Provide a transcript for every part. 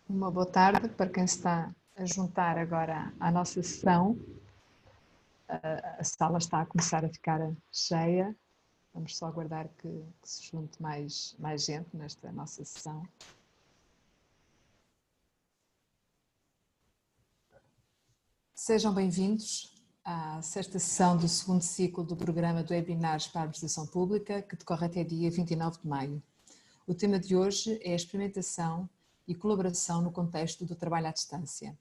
Uma boa tarde para quem se está a juntar agora à nossa sessão. A sala está a começar a ficar cheia. Vamos só aguardar que se junte mais gente nesta nossa sessão. Sejam bem-vindos à sexta sessão do segundo ciclo do programa de webinars para a Administração Pública, que decorre até dia 29 de maio. O tema de hoje é a experimentação e colaboração no contexto do trabalho à distância.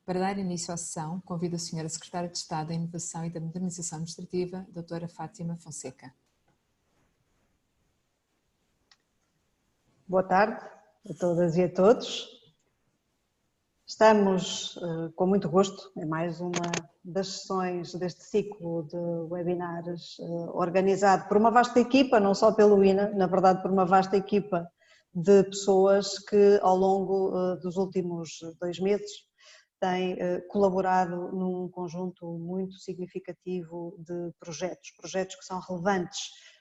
Para dar início à sessão, convido a Sra. Secretária de Estado da Inovação e da Modernização Administrativa, Dra. Fátima Fonseca. Boa tarde a todas e a todos. Estamos com muito gosto em mais uma das sessões deste ciclo de webinars organizado por uma vasta equipa, não só pelo INA, na verdade por uma vasta equipa de pessoas que ao longo dos últimos 2 meses têm colaborado num conjunto muito significativo de projetos que são relevantes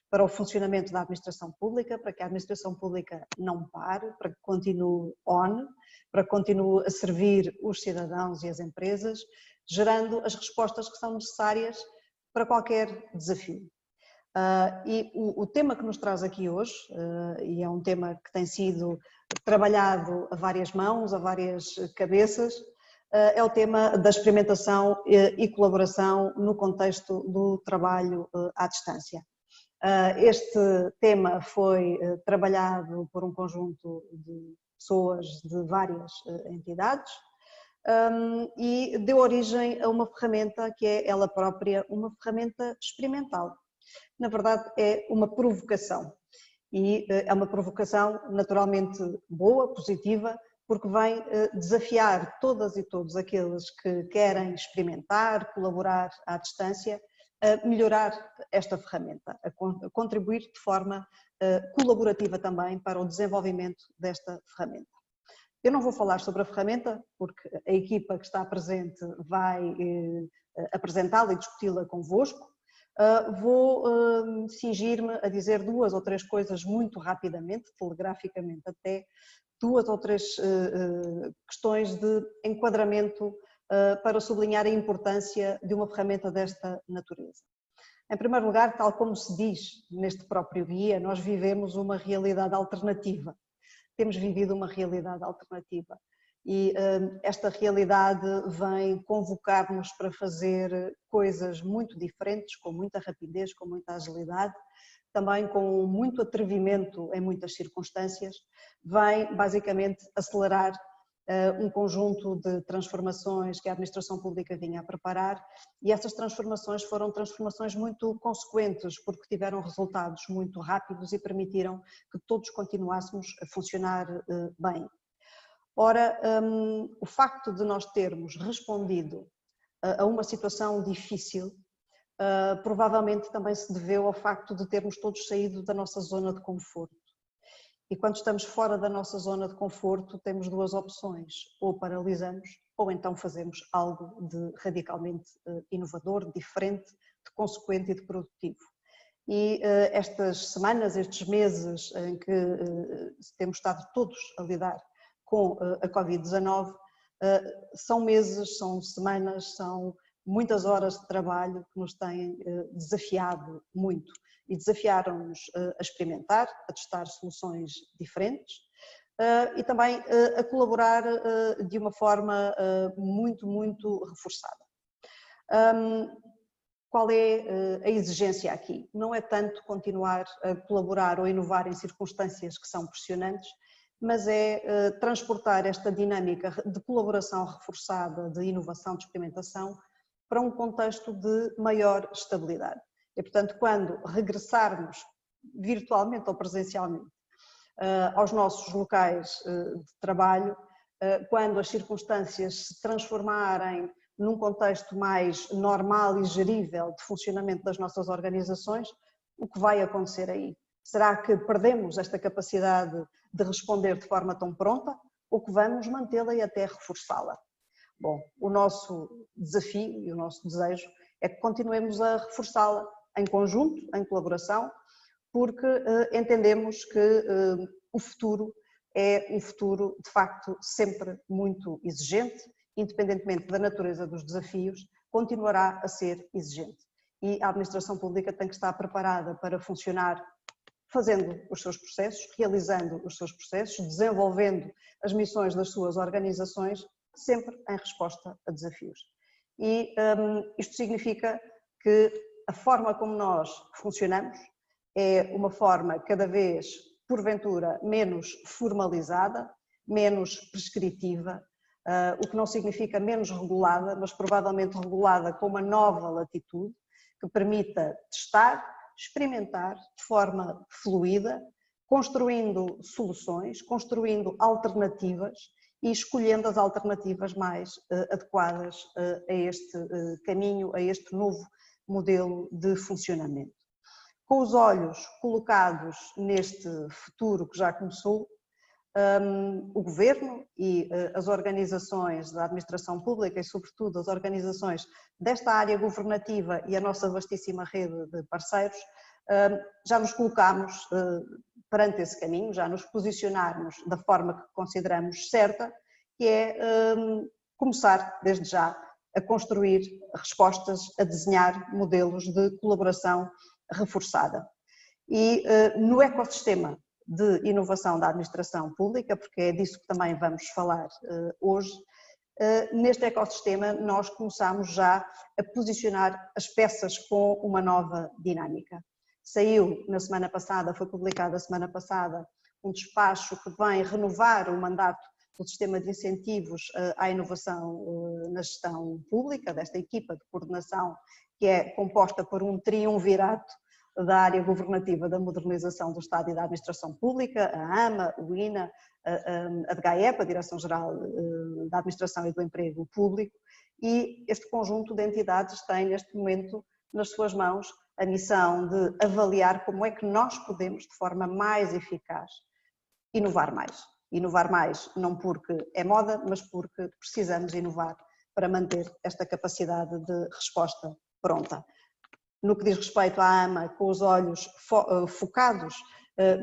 para o funcionamento da administração pública, para que a administração pública não pare, para que continue on, para que continue a servir os cidadãos e as empresas, gerando as respostas que são necessárias para qualquer desafio. E o tema que nos traz aqui hoje, e é um tema que tem sido trabalhado a várias mãos, a várias cabeças, é o tema da experimentação e colaboração no contexto do trabalho à distância. Este tema foi trabalhado por um conjunto de pessoas de várias entidades e deu origem a uma ferramenta que é ela própria uma ferramenta experimental. Na verdade é uma provocação e é uma provocação naturalmente boa, positiva, porque vem desafiar todas e todos aqueles que querem experimentar, colaborar à distância, a melhorar esta ferramenta, a contribuir de forma colaborativa também para o desenvolvimento desta ferramenta. Eu não vou falar sobre a ferramenta, porque a equipa que está presente vai apresentá-la e discuti-la convosco. Vou cingir-me a dizer 2 ou 3 coisas muito rapidamente, telegraficamente até, 2 ou 3 questões de enquadramento para sublinhar a importância de uma ferramenta desta natureza. Em primeiro lugar, tal como se diz neste próprio guia, nós vivemos uma realidade alternativa. Temos vivido uma realidade alternativa e esta realidade vem convocar-nos para fazer coisas muito diferentes, com muita rapidez, com muita agilidade, também com muito atrevimento em muitas circunstâncias, vem basicamente acelerar um conjunto de transformações que a administração pública vinha a preparar e essas transformações foram transformações muito consequentes porque tiveram resultados muito rápidos e permitiram que todos continuássemos a funcionar bem. Ora, o facto de nós termos respondido a uma situação difícil provavelmente também se deveu ao facto de termos todos saído da nossa zona de conforto. E quando estamos fora da nossa zona de conforto, temos 2 opções, ou paralisamos, ou então fazemos algo de radicalmente inovador, diferente, de consequente e de produtivo. E estas semanas, estes meses em que temos estado todos a lidar com a Covid-19, são meses, são semanas, são muitas horas de trabalho que nos têm desafiado muito. E desafiaram-nos a experimentar, a testar soluções diferentes e também a colaborar de uma forma muito reforçada. Qual é a exigência aqui? Não é tanto continuar a colaborar ou inovar em circunstâncias que são pressionantes, mas é transportar esta dinâmica de colaboração reforçada, de inovação, de experimentação, para um contexto de maior estabilidade. E, portanto, quando regressarmos virtualmente ou presencialmente aos nossos locais de trabalho, quando as circunstâncias se transformarem num contexto mais normal e gerível de funcionamento das nossas organizações, o que vai acontecer aí? Será que perdemos esta capacidade de responder de forma tão pronta ou que vamos mantê-la e até reforçá-la? Bom, o nosso desafio e o nosso desejo é que continuemos a reforçá-la em conjunto, em colaboração, porque entendemos que o futuro é um futuro, de facto, sempre muito exigente, independentemente da natureza dos desafios, continuará a ser exigente. E a administração pública tem que estar preparada para funcionar fazendo os seus processos, realizando os seus processos, desenvolvendo as missões das suas organizações, sempre em resposta a desafios. E isto significa que a forma como nós funcionamos é uma forma cada vez, porventura, menos formalizada, menos prescritiva, o que não significa menos regulada, mas provavelmente regulada com uma nova latitude que permita testar, experimentar de forma fluida, construindo soluções, construindo alternativas e escolhendo as alternativas mais adequadas a este caminho, a este novo modelo de funcionamento. Com os olhos colocados neste futuro que já começou, o Governo e as organizações da administração pública e, sobretudo, as organizações desta área governativa e a nossa vastíssima rede de parceiros, já nos colocamos perante esse caminho, já nos posicionarmos da forma que consideramos certa, que é começar, desde já, a construir respostas, a desenhar modelos de colaboração reforçada. E no ecossistema de inovação da administração pública, porque é disso que também vamos falar hoje, neste ecossistema nós começamos já a posicionar as peças com uma nova dinâmica. Saiu na semana passada, foi publicado a semana passada, um despacho que vem renovar o mandato do sistema de incentivos à inovação na gestão pública, desta equipa de coordenação que é composta por um triunvirato da área governativa da modernização do Estado e da administração pública, a AMA, o INA, a DGAEP, a Direção-Geral da Administração e do Emprego Público, e este conjunto de entidades tem neste momento nas suas mãos a missão de avaliar como é que nós podemos, de forma mais eficaz, inovar mais. Inovar mais não porque é moda, mas porque precisamos inovar para manter esta capacidade de resposta pronta. No que diz respeito à AMA, com os olhos focados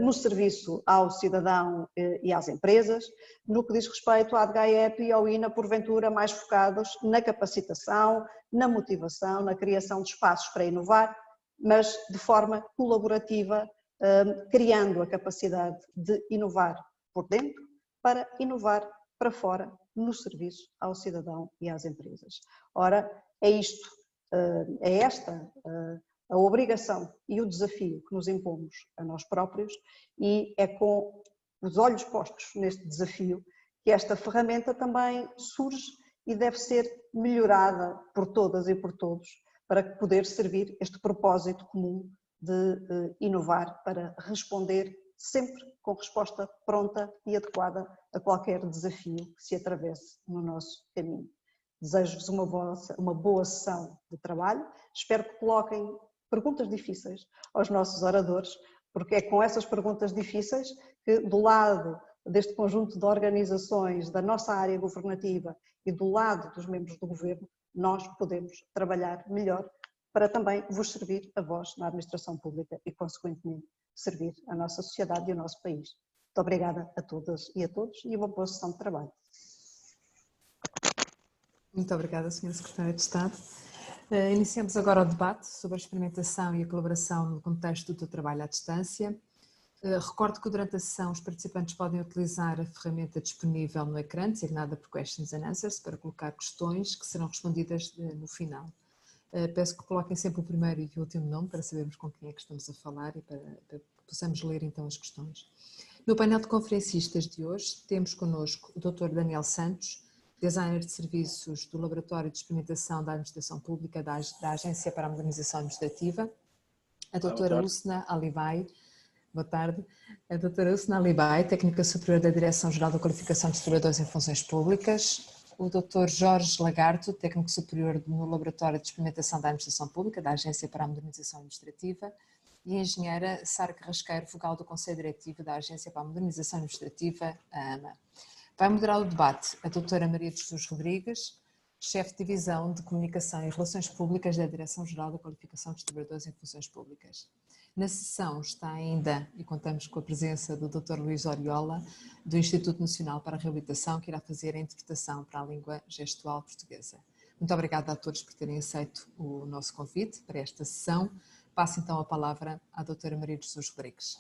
no serviço ao cidadão e às empresas, no que diz respeito à DGAEP e ao INA, porventura mais focados na capacitação, na motivação, na criação de espaços para inovar, mas de forma colaborativa, criando a capacidade de inovar por dentro para inovar para fora no serviço ao cidadão e às empresas. Ora, é isto. É esta a obrigação e o desafio que nos impomos a nós próprios e é com os olhos postos neste desafio que esta ferramenta também surge e deve ser melhorada por todas e por todos para poder servir este propósito comum de inovar para responder sempre com resposta pronta e adequada a qualquer desafio que se atravesse no nosso caminho. Desejo-vos uma boa sessão de trabalho, espero que coloquem perguntas difíceis aos nossos oradores, porque é com essas perguntas difíceis que do lado deste conjunto de organizações da nossa área governativa e do lado dos membros do Governo, nós podemos trabalhar melhor para também vos servir a vós na administração pública e, consequentemente, servir a nossa sociedade e o nosso país. Muito obrigada a todas e a todos e uma boa sessão de trabalho. Muito obrigada, Sra. Secretária de Estado. Iniciamos agora o debate sobre a experimentação e a colaboração no contexto do trabalho à distância. Recordo que durante a sessão os participantes podem utilizar a ferramenta disponível no ecrã, designada por Questions and Answers, para colocar questões que serão respondidas no final. Peço que coloquem sempre o primeiro e o último nome para sabermos com quem é que estamos a falar e para que possamos ler então as questões. No painel de conferencistas de hoje temos connosco o Dr. Daniel Santos, designer de serviços do Laboratório de Experimentação da Administração Pública da Agência para a Modernização Administrativa, a doutora Usna Alibai, boa tarde, a doutora Usna Alibai, técnica superior da Direção-Geral da Qualificação dos Trabalhadores em Funções Públicas, o Dr. Jorge Lagarto, técnico superior no Laboratório de Experimentação da Administração Pública da Agência para a Modernização Administrativa, e a engenheira Sara Carrasqueiro, vogal do Conselho Diretivo da Agência para a Modernização Administrativa, a AMA. Vai moderar o debate a doutora Maria de Jesus Rodrigues, chefe de Divisão de Comunicação e Relações Públicas da Direção-Geral da Qualificação dos Trabalhadores em Funções Públicas. Na sessão está ainda, e contamos com a presença do Dr. Luís Oriola, do Instituto Nacional para a Reabilitação, que irá fazer a interpretação para a língua gestual portuguesa. Muito obrigada a todos por terem aceito o nosso convite para esta sessão. Passo então a palavra à doutora Maria de Jesus Rodrigues.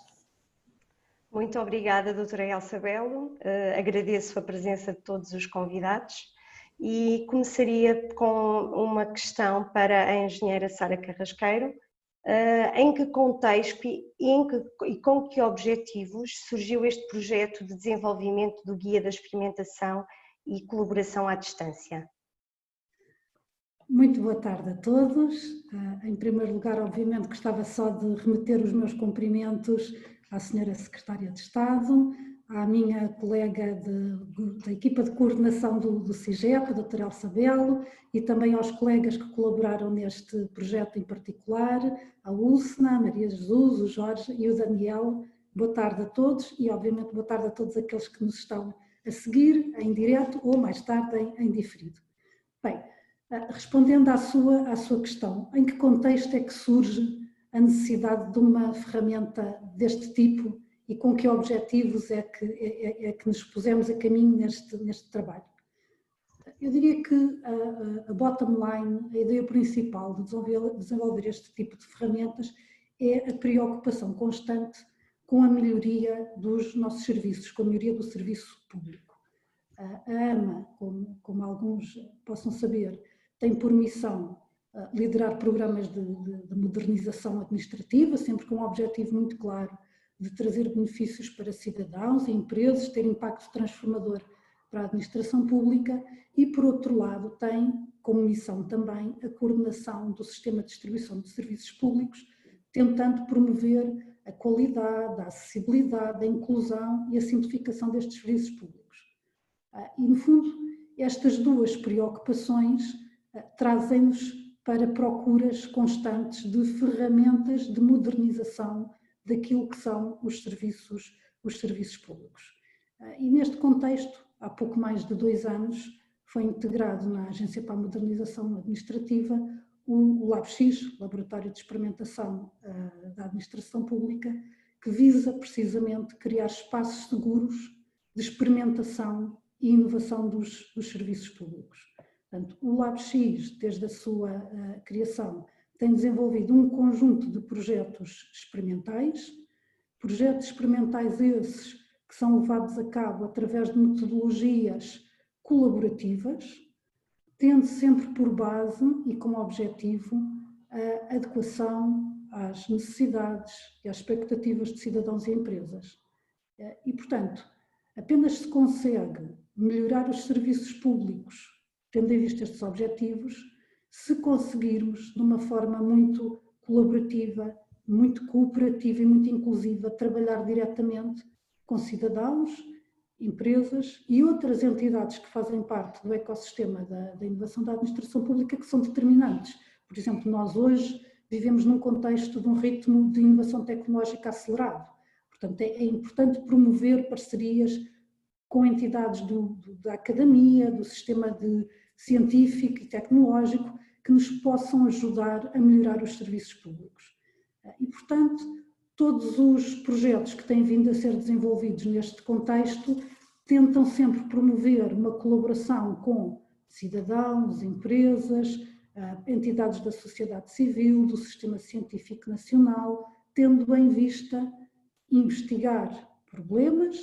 Muito obrigada, doutora Elsa Belo. Agradeço a presença de todos os convidados e começaria com uma questão para a engenheira Sara Carrasqueiro. Em que contexto e com que objetivos surgiu este projeto de desenvolvimento do Guia da Experimentação e Colaboração à Distância? Muito boa tarde a todos. Em primeiro lugar, obviamente, gostava só de remeter os meus cumprimentos à Senhora Secretária de Estado, à minha colega da equipa de coordenação do CIGEP, a doutora Elsa Belo, e também aos colegas que colaboraram neste projeto em particular, a Úlcena, a Maria Jesus, o Jorge e o Daniel. Boa tarde a todos e, obviamente, boa tarde a todos aqueles que nos estão a seguir em direto ou mais tarde em diferido. Bem, respondendo à sua questão, em que contexto é que surge a necessidade de uma ferramenta deste tipo e com que objetivos é que nos pusemos a caminho neste trabalho? Eu diria que a bottom line, a ideia principal de desenvolver este tipo de ferramentas é a preocupação constante com a melhoria dos nossos serviços, com a melhoria do serviço público. A AMA, como alguns possam saber, tem por missão liderar programas de modernização administrativa, sempre com um objetivo muito claro de trazer benefícios para cidadãos e empresas, ter impacto transformador para a administração pública e, por outro lado, tem como missão também a coordenação do sistema de distribuição de serviços públicos, tentando promover a qualidade, a acessibilidade, a inclusão e a simplificação destes serviços públicos. E, no fundo, estas duas preocupações trazem-nos para procuras constantes de ferramentas de modernização daquilo que são os serviços públicos. E neste contexto, há pouco mais de 2 anos, foi integrado na Agência para a Modernização Administrativa o LabX, Laboratório de Experimentação da Administração Pública, que visa precisamente criar espaços seguros de experimentação e inovação dos serviços públicos. Portanto, o LabX, desde a sua criação, tem desenvolvido um conjunto de projetos experimentais esses que são levados a cabo através de metodologias colaborativas, tendo sempre por base e como objetivo a adequação às necessidades e às expectativas de cidadãos e empresas. E, portanto, apenas se consegue melhorar os serviços públicos, tendo em vista estes objetivos, se conseguirmos, de uma forma muito colaborativa, muito cooperativa e muito inclusiva, trabalhar diretamente com cidadãos, empresas e outras entidades que fazem parte do ecossistema da inovação da administração pública que são determinantes. Por exemplo, nós hoje vivemos num contexto de um ritmo de inovação tecnológica acelerado. Portanto, é importante promover parcerias com entidades da academia, do sistema científico e tecnológico que nos possam ajudar a melhorar os serviços públicos. E, portanto, todos os projetos que têm vindo a ser desenvolvidos neste contexto tentam sempre promover uma colaboração com cidadãos, empresas, entidades da sociedade civil, do sistema científico nacional, tendo em vista investigar problemas,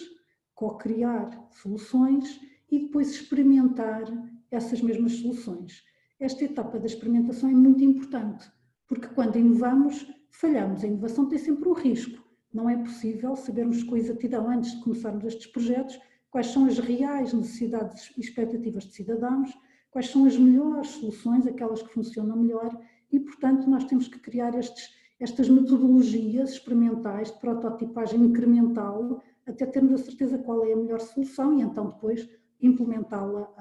co-criar soluções e depois experimentar essas mesmas soluções. Esta etapa da experimentação é muito importante, porque quando inovamos, falhamos. A inovação tem sempre um risco. Não é possível sabermos com exatidão, antes de começarmos estes projetos, quais são as reais necessidades e expectativas de cidadãos, quais são as melhores soluções, aquelas que funcionam melhor, e, portanto, nós temos que criar estas metodologias experimentais de prototipagem incremental, até termos a certeza qual é a melhor solução e então depois implementá-la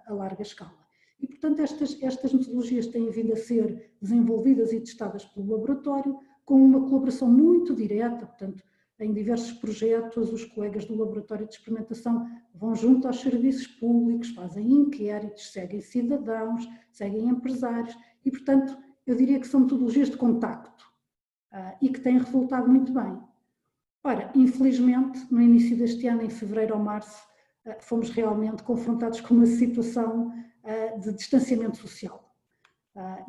a larga escala. E, portanto, estas metodologias têm vindo a ser desenvolvidas e testadas pelo laboratório com uma colaboração muito direta, portanto, em diversos projetos, os colegas do laboratório de experimentação vão junto aos serviços públicos, fazem inquéritos, seguem cidadãos, seguem empresários e, portanto, eu diria que são metodologias de contacto. e que tem resultado muito bem. Ora, infelizmente, no início deste ano, em fevereiro ou março, fomos realmente confrontados com uma situação de distanciamento social.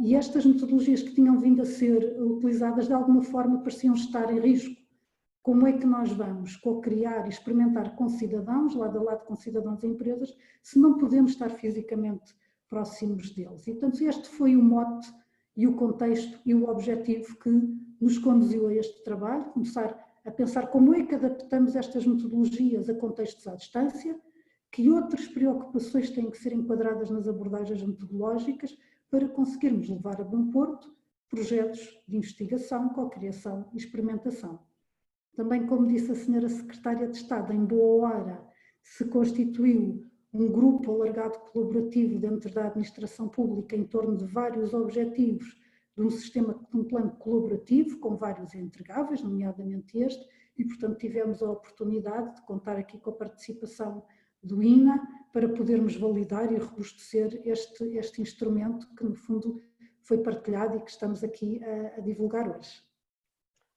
E estas metodologias que tinham vindo a ser utilizadas, de alguma forma, pareciam estar em risco. Como é que nós vamos co-criar e experimentar com cidadãos, lado a lado com cidadãos e empresas, se não podemos estar fisicamente próximos deles? E, portanto, este foi o mote e o contexto e o objetivo que nos conduziu a este trabalho, começar a pensar como é que adaptamos estas metodologias a contextos à distância, que outras preocupações têm que ser enquadradas nas abordagens metodológicas para conseguirmos levar a bom porto projetos de investigação, cocriação e experimentação. Também, como disse a senhora Secretária de Estado, em boa hora se constituiu um grupo alargado colaborativo dentro da administração pública em torno de vários objetivos de um sistema, de um plano colaborativo com vários entregáveis, nomeadamente este, e portanto tivemos a oportunidade de contar aqui com a participação do INA para podermos validar e robustecer este instrumento que no fundo foi partilhado e que estamos aqui a divulgar hoje.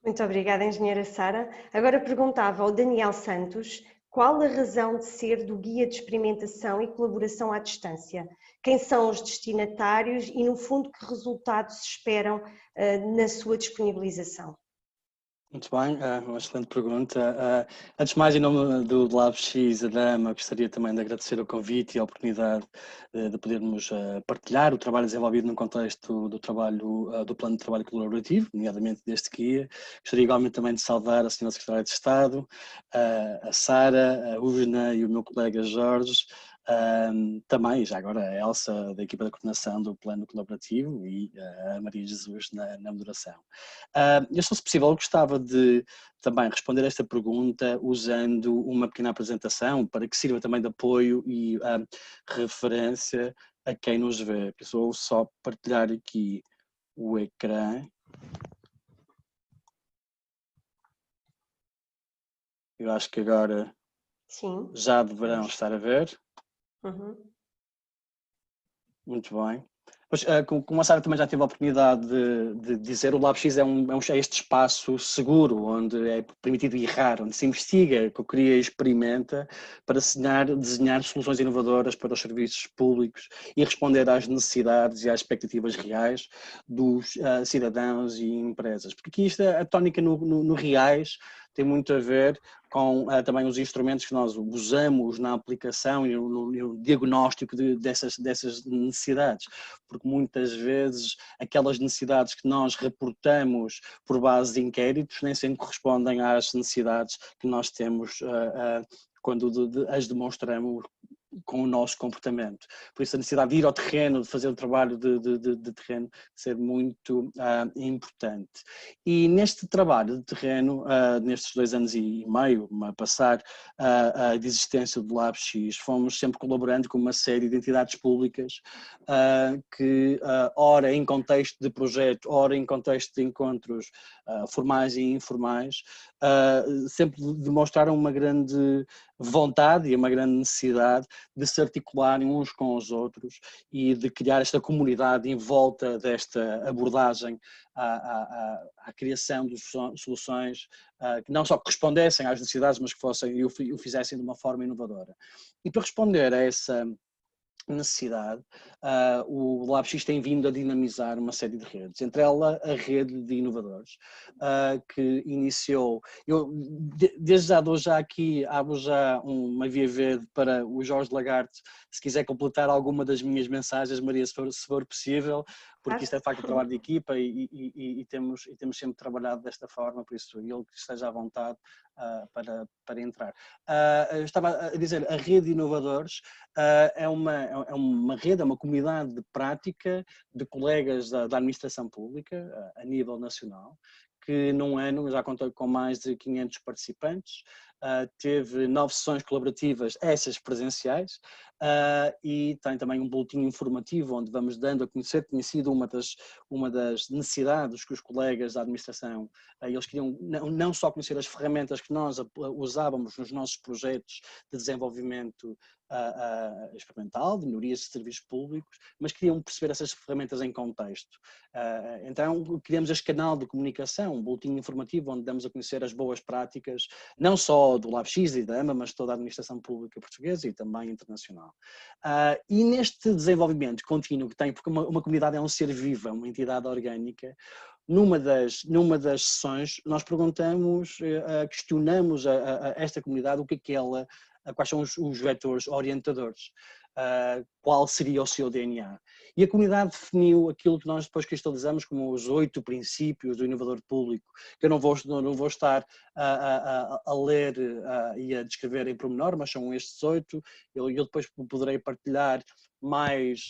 Muito obrigada, engenheira Sara. Agora perguntava ao Daniel Santos qual a razão de ser do Guia de Experimentação e Colaboração à Distância? Quem são os destinatários e, no fundo, que resultados se esperam na sua disponibilização? Muito bem, uma excelente pergunta. Antes de mais, em nome do LabX, a Dama, gostaria também de agradecer o convite e a oportunidade de podermos partilhar o trabalho desenvolvido no contexto do trabalho, do Plano de Trabalho Colaborativo, nomeadamente deste guia. Gostaria igualmente também de saudar a Sra. Secretária de Estado, a Sara, a Ujna e o meu colega Jorge, também, já agora, a Elsa, da equipa de coordenação do Plano Colaborativo, e a Maria Jesus na moderação. Eu, se fosse possível, gostava de também responder esta pergunta usando uma pequena apresentação para que sirva também de apoio e referência a quem nos vê. Eu vou só partilhar aqui o ecrã. Eu acho que agora Sim. Já deverão estar a ver. Uhum. Muito bem. Pois, como a Sara também já teve a oportunidade de dizer, o LabX é este espaço seguro, onde é permitido errar, onde se investiga, cria e experimenta para desenhar soluções inovadoras para os serviços públicos e responder às necessidades e às expectativas reais dos cidadãos e empresas. Porque aqui a tónica no reais tem muito a ver com também os instrumentos que nós usamos na aplicação e no diagnóstico dessas necessidades, porque muitas vezes aquelas necessidades que nós reportamos por base de inquéritos nem sempre correspondem às necessidades que nós temos quando as demonstramos com o nosso comportamento. Por isso a necessidade de ir ao terreno, de fazer o trabalho de terreno, ser muito importante. E neste trabalho de terreno, nestes 2 anos e meio a passar de existência do LabX, fomos sempre colaborando com uma série de entidades públicas que, ora em contexto de projeto, ora em contexto de encontros formais e informais, sempre demonstraram uma grande vontade e uma grande necessidade de se articularem uns com os outros e de criar esta comunidade em volta desta abordagem à criação de soluções que não só correspondessem às necessidades, mas que fossem e o fizessem de uma forma inovadora. E para responder a essa necessidade, o LabX tem vindo a dinamizar uma série de redes, entre elas a rede de inovadores, que iniciou, desde já dou já aqui, abro já uma via verde para o Jorge Lagarde, se quiser completar alguma das minhas mensagens, Maria, se for possível, porque isto é de facto um trabalho de equipa e temos sempre trabalhado desta forma, por isso ele que esteja à vontade para entrar. Eu estava a dizer, a rede de inovadores é uma rede, é uma comunidade de prática de colegas da administração pública a nível nacional, que num ano já contou com mais de 500 participantes, teve 9 sessões colaborativas, essas presenciais, e tem também um boletim informativo onde vamos dando a conhecer, tinha sido uma das necessidades que os colegas da administração, eles queriam não só conhecer as ferramentas que nós usávamos nos nossos projetos de desenvolvimento experimental, de melhorias de serviços públicos, mas queriam perceber essas ferramentas em contexto. Então criamos este canal de comunicação, um boletim informativo onde damos a conhecer as boas práticas, não só do LabX e da AMA, mas toda a administração pública portuguesa e também internacional. E neste desenvolvimento contínuo que tem, porque uma comunidade é um ser vivo, é uma entidade orgânica, numa das sessões nós perguntamos, questionamos a esta comunidade o que é ela, quais são os vetores orientadores, qual seria o seu DNA. E a comunidade definiu aquilo que nós depois cristalizamos como os 8 princípios do inovador público, que eu não vou estar a ler e a descrever em pormenor, mas são estes 8. Eu depois poderei partilhar mais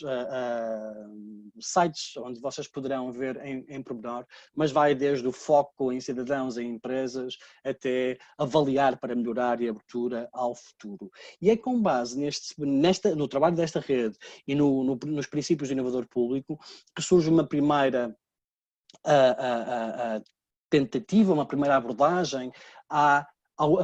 sites onde vocês poderão ver em pormenor, mas vai desde o foco em cidadãos e empresas até avaliar para melhorar e abertura ao futuro. E é com base no trabalho desta rede e nos princípios do inovador público que surge uma primeira tentativa, uma primeira abordagem a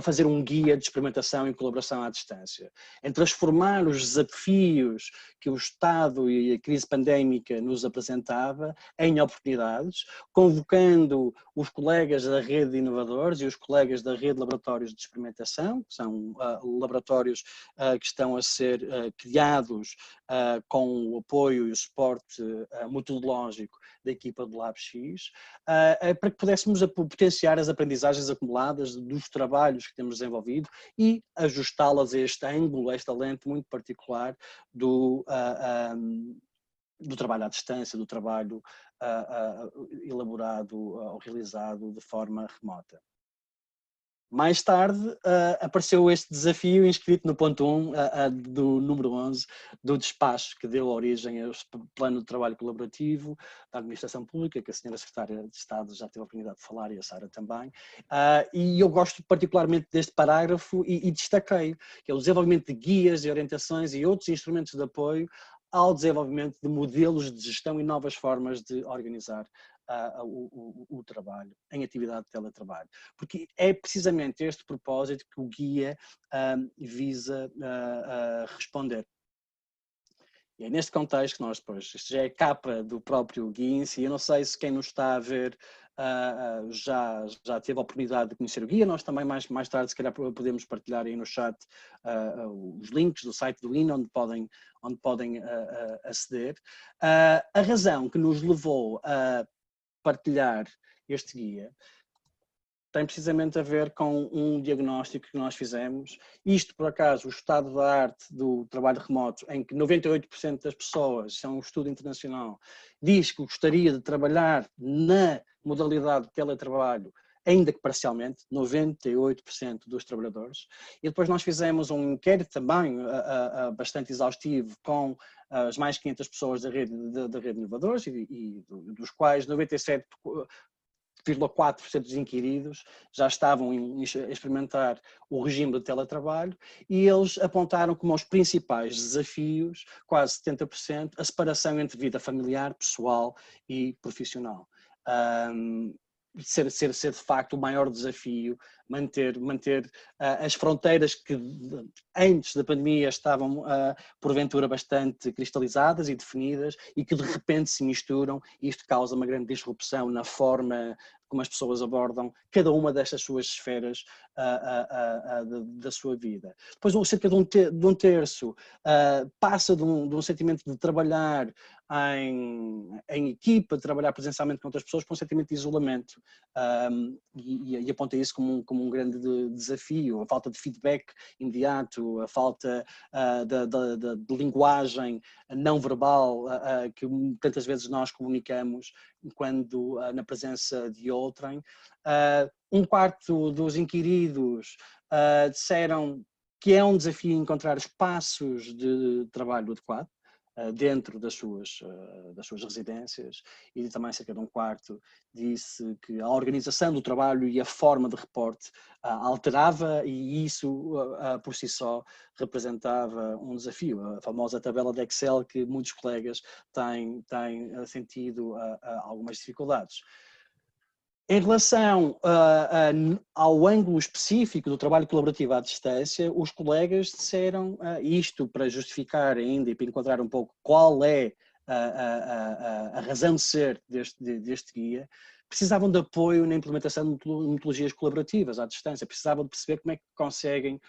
fazer um guia de experimentação e colaboração à distância, em transformar os desafios que o Estado e a crise pandémica nos apresentava em oportunidades, convocando os colegas da rede de inovadores e os colegas da rede de laboratórios de experimentação, que são laboratórios que estão a ser criados com o apoio e o suporte metodológico da equipa do LabX, para que pudéssemos potenciar as aprendizagens acumuladas dos trabalhos que temos desenvolvido e ajustá-las a este ângulo, a esta lente muito particular do trabalho à distância, do trabalho elaborado ou realizado de forma remota. Mais tarde apareceu este desafio inscrito no ponto 1 do número 11 do despacho que deu origem ao plano de trabalho colaborativo da administração pública, que a senhora secretária de Estado já teve a oportunidade de falar e a Sara também. E eu gosto particularmente deste parágrafo e destaquei que é o desenvolvimento de guias, de orientações e outros instrumentos de apoio ao desenvolvimento de modelos de gestão e novas formas de organizar o trabalho, em atividade de teletrabalho. Porque é precisamente este propósito que o guia visa responder. E é neste contexto que nós depois, isto já é a capa do próprio guia em si, eu não sei se quem nos está a ver já teve a oportunidade de conhecer o guia, nós também mais tarde se calhar podemos partilhar aí no chat os links do site do INA onde podem aceder. A razão que nos levou a partilhar este guia tem precisamente a ver com um diagnóstico que nós fizemos. Isto, por acaso, o estado da arte do trabalho remoto, em que 98% das pessoas, isso é um estudo internacional, diz que gostaria de trabalhar na modalidade de teletrabalho, ainda que parcialmente, 98% dos trabalhadores. E depois nós fizemos um inquérito também bastante exaustivo com as mais 500 pessoas da rede de inovadores e dos quais 97,4% dos inquiridos já estavam a experimentar o regime de teletrabalho e eles apontaram como os principais desafios, quase 70%, a separação entre vida familiar, pessoal e profissional. Ser de facto o maior desafio, manter as fronteiras que antes da pandemia estavam porventura bastante cristalizadas e definidas e que de repente se misturam, e isto causa uma grande disrupção na forma como as pessoas abordam cada uma destas suas esferas da sua vida. Depois cerca de um terço passa de um sentimento de trabalhar em equipa, de trabalhar presencialmente com outras pessoas, para um sentimento de isolamento, e aponta isso como um grande desafio, a falta de feedback imediato, a falta de linguagem não verbal que tantas vezes nós comunicamos quando na presença de outrem. Um quarto dos inquiridos disseram que é um desafio encontrar espaços de trabalho adequado. dentro das suas residências, e também cerca de um quarto disse que a organização do trabalho e a forma de reporte alterava, e isso por si só representava um desafio. A famosa tabela de Excel que muitos colegas têm sentido algumas dificuldades. Em relação ao ângulo específico do trabalho colaborativo à distância, os colegas disseram isto para justificar ainda e para enquadrar um pouco qual é a razão de ser deste guia. Precisavam de apoio na implementação de metodologias colaborativas à distância, precisavam de perceber como é que conseguem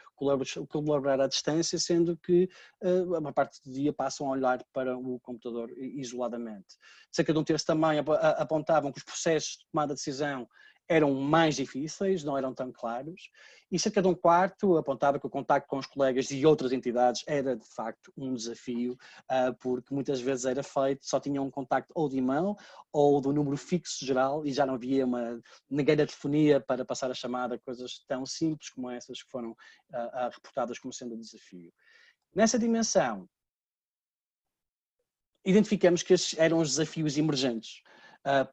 colaborar à distância, sendo que a maior parte do dia passam a olhar para o computador isoladamente. Cerca de um terço também apontavam que os processos de tomada de decisão eram mais difíceis, não eram tão claros, e cerca de um quarto apontava que o contacto com os colegas e outras entidades era de facto um desafio, porque muitas vezes era feito, só tinha um contacto ou de e-mail ou do número fixo geral, e já não havia ninguém da telefonia para passar a chamada, coisas tão simples como essas que foram reportadas como sendo um desafio. Nessa dimensão, identificamos que estes eram os desafios emergentes.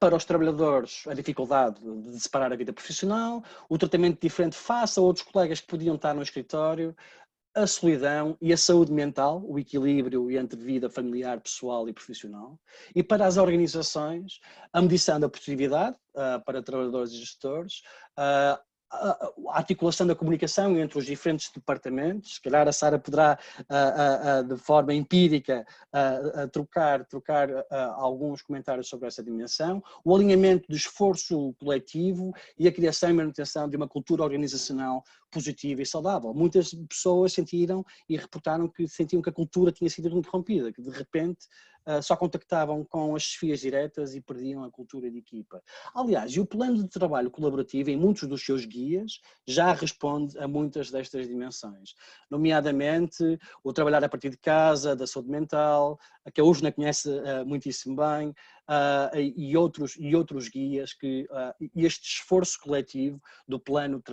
Para os trabalhadores, a dificuldade de separar a vida profissional, o tratamento diferente face a outros colegas que podiam estar no escritório, a solidão e a saúde mental, o equilíbrio entre vida familiar, pessoal e profissional. E para as organizações, a medição da produtividade para trabalhadores e gestores, a articulação da comunicação entre os diferentes departamentos. Se calhar a Sara poderá, de forma empírica, trocar alguns comentários sobre essa dimensão, o alinhamento do esforço coletivo e a criação e manutenção de uma cultura organizacional positiva e saudável. Muitas pessoas sentiram e reportaram que sentiam que a cultura tinha sido interrompida, que de repente só contactavam com as chefias diretas e perdiam a cultura de equipa. Aliás, o plano de trabalho colaborativo, em muitos dos seus guias, já responde a muitas destas dimensões, nomeadamente o trabalhar a partir de casa, da saúde mental, que a UJNA conhece muitíssimo bem, e outros guias que este esforço coletivo do plano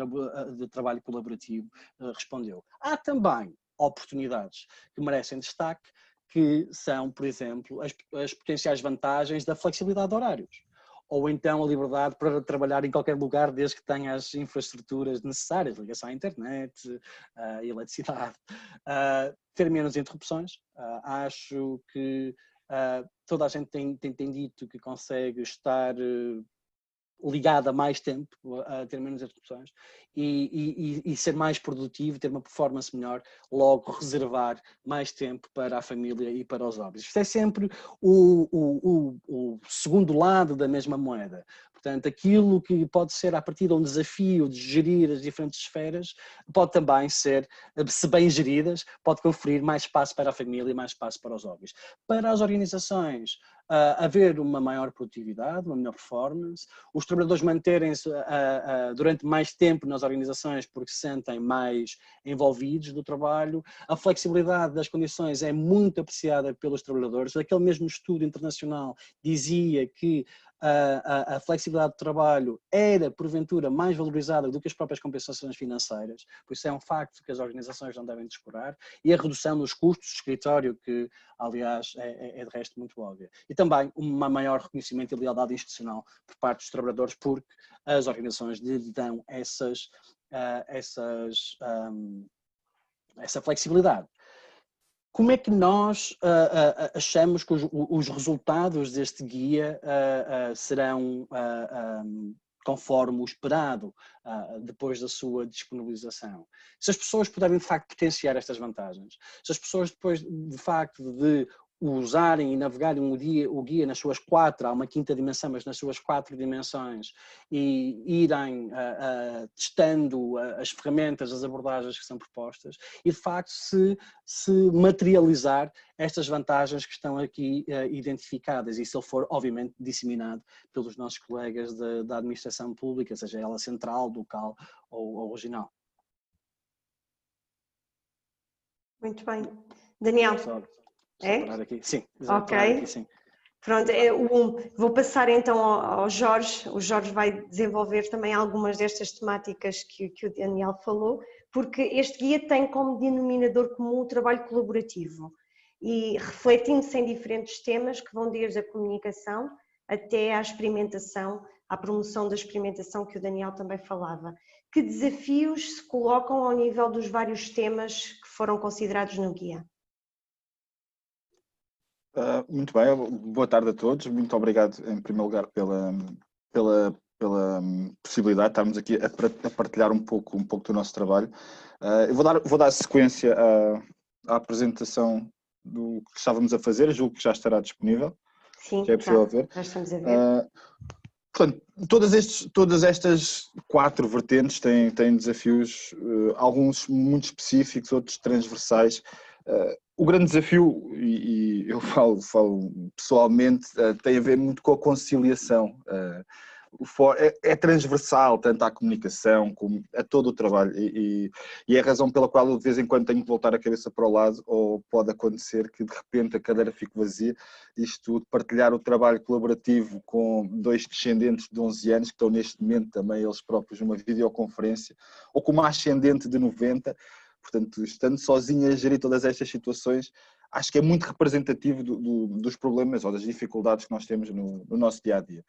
de trabalho colaborativo respondeu. Há também oportunidades que merecem destaque, que são, por exemplo, as potenciais vantagens da flexibilidade de horários, ou então a liberdade para trabalhar em qualquer lugar desde que tenha as infraestruturas necessárias, ligação à internet, eletricidade, ter menos interrupções. Acho que toda a gente tem dito que consegue estar ligada mais tempo, a ter menos interrupções e ser mais produtivo, ter uma performance melhor, logo reservar mais tempo para a família e para os hobbies. Isto é sempre o segundo lado da mesma moeda. Portanto, aquilo que pode ser a partir de um desafio de gerir as diferentes esferas, pode também ser, se bem geridas, pode conferir mais espaço para a família e mais espaço para os hobbies. Para as organizações, haver uma maior produtividade, uma melhor performance, os trabalhadores manterem-se durante mais tempo nas organizações porque se sentem mais envolvidos no trabalho, a flexibilidade das condições é muito apreciada pelos trabalhadores. Aquele mesmo estudo internacional dizia que a flexibilidade de trabalho era, porventura, mais valorizada do que as próprias compensações financeiras, por isso é um facto que as organizações não devem descurar, e a redução dos custos de escritório, que, aliás, é de resto muito óbvia. E também um maior reconhecimento e lealdade institucional por parte dos trabalhadores, porque as organizações lhes dão essa flexibilidade. Como é que nós achamos que os resultados deste guia serão conforme o esperado depois da sua disponibilização? Se as pessoas puderem de facto potenciar estas vantagens, se as pessoas depois de facto de usarem e navegarem o guia nas suas há uma quinta dimensão, mas nas suas 4 dimensões, e irem testando as ferramentas, as abordagens que são propostas, e de facto se materializar estas vantagens que estão aqui identificadas, e se ele for obviamente disseminado pelos nossos colegas da administração pública, seja ela central, local ou regional. Muito bem. Daniel? É? Aqui. Sim, ok. Aqui, sim. Pronto, vou passar então ao Jorge. O Jorge vai desenvolver também algumas destas temáticas que o Daniel falou, porque este guia tem como denominador comum o trabalho colaborativo. e refletindo-se em diferentes temas que vão desde a comunicação até à experimentação, à promoção da experimentação que o Daniel também falava. Que desafios se colocam ao nível dos vários temas que foram considerados no guia? Muito bem, boa tarde a todos. Muito obrigado, em primeiro lugar, pela possibilidade de estarmos aqui a partilhar um pouco do nosso trabalho. Eu vou dar sequência à apresentação do que estávamos a fazer, julgo que já estará disponível. Sim, já é possível ver. Já estamos a ver. Portanto, todas estas 4 vertentes têm desafios, alguns muito específicos, outros transversais. O grande desafio, e eu falo pessoalmente, tem a ver muito com a conciliação. É transversal tanto à comunicação como a todo o trabalho e é a razão pela qual eu de vez em quando tenho que voltar a cabeça para o lado, ou pode acontecer que de repente a cadeira fique vazia. Isto de partilhar o trabalho colaborativo com 2 descendentes de 11 anos que estão neste momento também eles próprios numa videoconferência, ou com uma ascendente de 90, portanto estando sozinho a gerir todas estas situações, acho que é muito representativo dos problemas ou das dificuldades que nós temos no nosso dia-a-dia.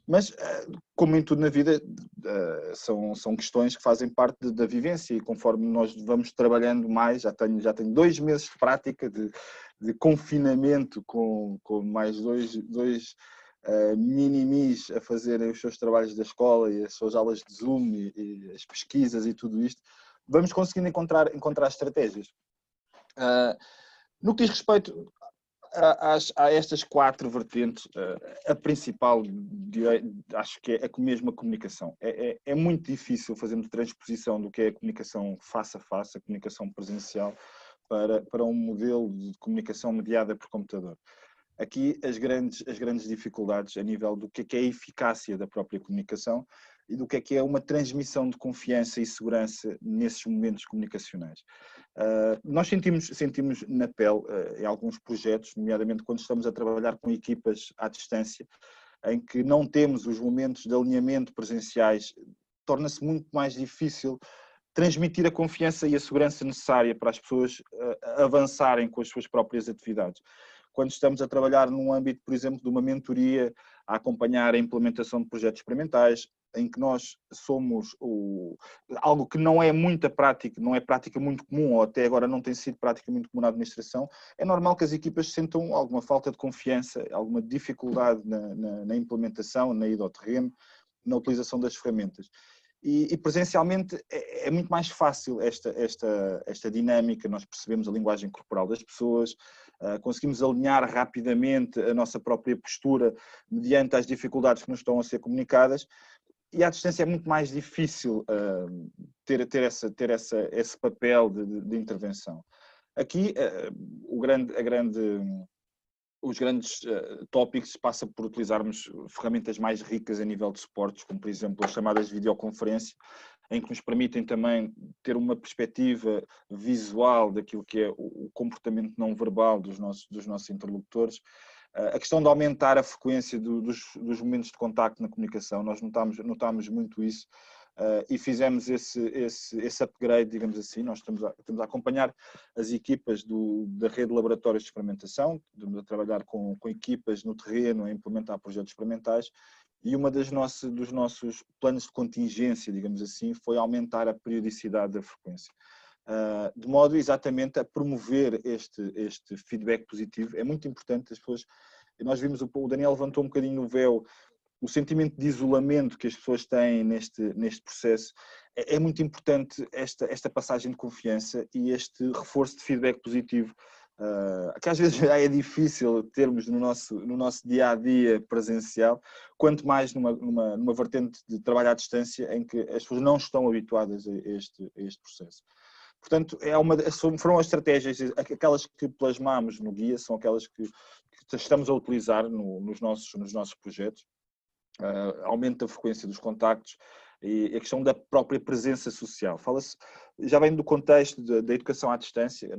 Mas, como em tudo na vida, são questões que fazem parte da vivência e conforme nós vamos trabalhando mais, já tenho 2 meses de prática de confinamento com mais dois minimis a fazerem os seus trabalhos da escola e as suas aulas de Zoom e as pesquisas e tudo isto, vamos conseguindo encontrar estratégias. No que diz respeito a estas 4 vertentes, a principal, acho que é mesmo a comunicação. É muito difícil fazermos transposição do que é a comunicação face a face, a comunicação presencial, para um modelo de comunicação mediada por computador. Aqui as grandes dificuldades a nível do que é a eficácia da própria comunicação e do que é uma transmissão de confiança e segurança nesses momentos comunicacionais. Nós sentimos na pele em alguns projetos, nomeadamente quando estamos a trabalhar com equipas à distância, em que não temos os momentos de alinhamento presenciais, torna-se muito mais difícil transmitir a confiança e a segurança necessária para as pessoas avançarem com as suas próprias atividades. Quando estamos a trabalhar num âmbito, por exemplo, de uma mentoria, a acompanhar a implementação de projetos experimentais, em que nós somos algo que não é muita prática, não é prática muito comum, ou até agora não tem sido prática muito comum na administração, é normal que as equipas sentam alguma falta de confiança, alguma dificuldade na implementação, na ida ao terreno, na utilização das ferramentas. E presencialmente é muito mais fácil esta dinâmica, nós percebemos a linguagem corporal das pessoas, conseguimos alinhar rapidamente a nossa própria postura mediante as dificuldades que nos estão a ser comunicadas, e à distância é muito mais difícil ter esse papel de intervenção. Aqui os grandes tópicos passam por utilizarmos ferramentas mais ricas a nível de suportes, como por exemplo as chamadas de videoconferência, em que nos permitem também ter uma perspectiva visual daquilo que é o comportamento não verbal dos nossos interlocutores. A questão de aumentar a frequência dos momentos de contacto na comunicação, nós notámos muito isso e fizemos esse upgrade, digamos assim. Nós estamos a acompanhar as equipas da rede de laboratórios de experimentação, estamos a trabalhar com equipas no terreno a implementar projetos experimentais, e uma dos nossos planos de contingência, digamos assim, foi aumentar a periodicidade da frequência. De modo exatamente a promover este feedback positivo. É muito importante as pessoas, nós vimos, o Daniel levantou um bocadinho o véu, o sentimento de isolamento que as pessoas têm neste processo. É muito importante esta passagem de confiança e este reforço de feedback positivo, que às vezes já é difícil termos no nosso dia-a-dia presencial, quanto mais numa vertente de trabalho à distância em que as pessoas não estão habituadas a este processo. Portanto, foram as estratégias, aquelas que plasmamos no guia, são aquelas que estamos a utilizar nos nossos projetos. Aumento da frequência dos contactos e a questão da própria presença social. Fala-se, já vem do contexto da educação à distância,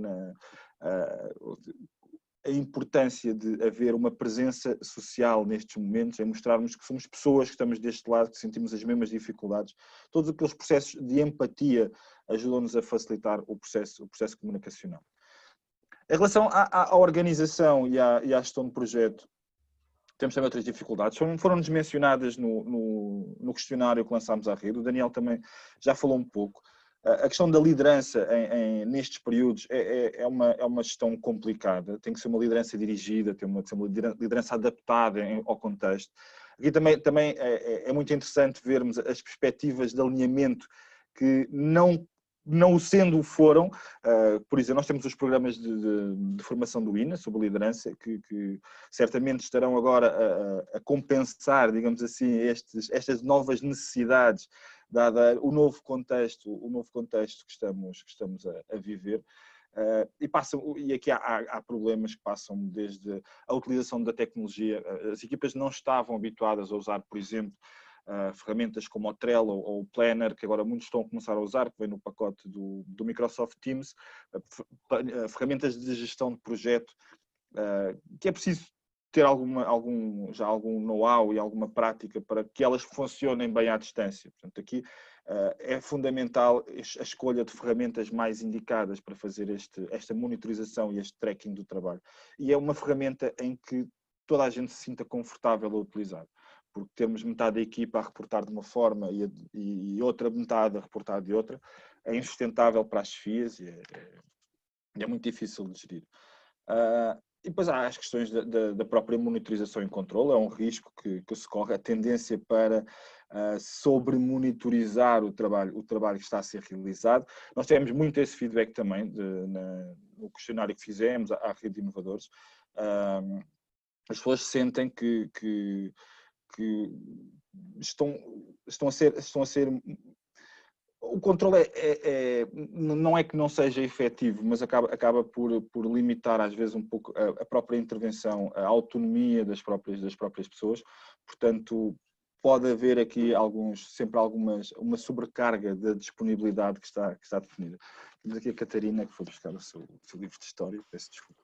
a importância de haver uma presença social nestes momentos, é mostrarmos que somos pessoas que estamos deste lado, que sentimos as mesmas dificuldades. Todos aqueles processos de empatia ajudam-nos a facilitar o processo comunicacional. Em relação à organização e à gestão de projeto, temos também outras dificuldades. Foram-nos mencionadas no questionário que lançámos à rede. O Daniel também já falou um pouco. A questão da liderança nestes períodos é uma gestão complicada. Tem que ser uma liderança dirigida, tem que ser uma liderança adaptada ao contexto. Aqui também é muito interessante vermos as perspectivas de alinhamento que não o sendo foram. Por exemplo, nós temos os programas de formação do INA sobre liderança que certamente estarão agora a compensar, digamos assim, estas novas necessidades, dada o novo contexto que estamos a viver. E aqui há problemas que passam desde a utilização da tecnologia. As equipas não estavam habituadas a usar, por exemplo, ferramentas como o Trello ou o Planner, que agora muitos estão a começar a usar, que vem no pacote do Microsoft Teams, ferramentas de gestão de projeto, que é preciso ter já algum know-how e alguma prática para que elas funcionem bem à distância. Portanto, aqui é fundamental a escolha de ferramentas mais indicadas para fazer esta monitorização e este tracking do trabalho. E é uma ferramenta em que toda a gente se sinta confortável a utilizar, porque termos metade da equipa a reportar de uma forma e outra metade a reportar de outra é insustentável para as chefias e é muito difícil de gerir. E depois há as questões da própria monitorização e controle. É um risco que se corre, a tendência para sobre-monitorizar o trabalho que está a ser realizado. Nós tivemos muito esse feedback também no questionário que fizemos à rede de inovadores. As pessoas sentem que estão a ser. O controle não é que não seja efetivo, mas acaba por limitar às vezes um pouco a própria intervenção, a autonomia das próprias pessoas. Portanto, pode haver aqui sempre uma sobrecarga da disponibilidade que está definida. Temos aqui a Catarina, que foi buscar o seu livro de história, peço desculpa.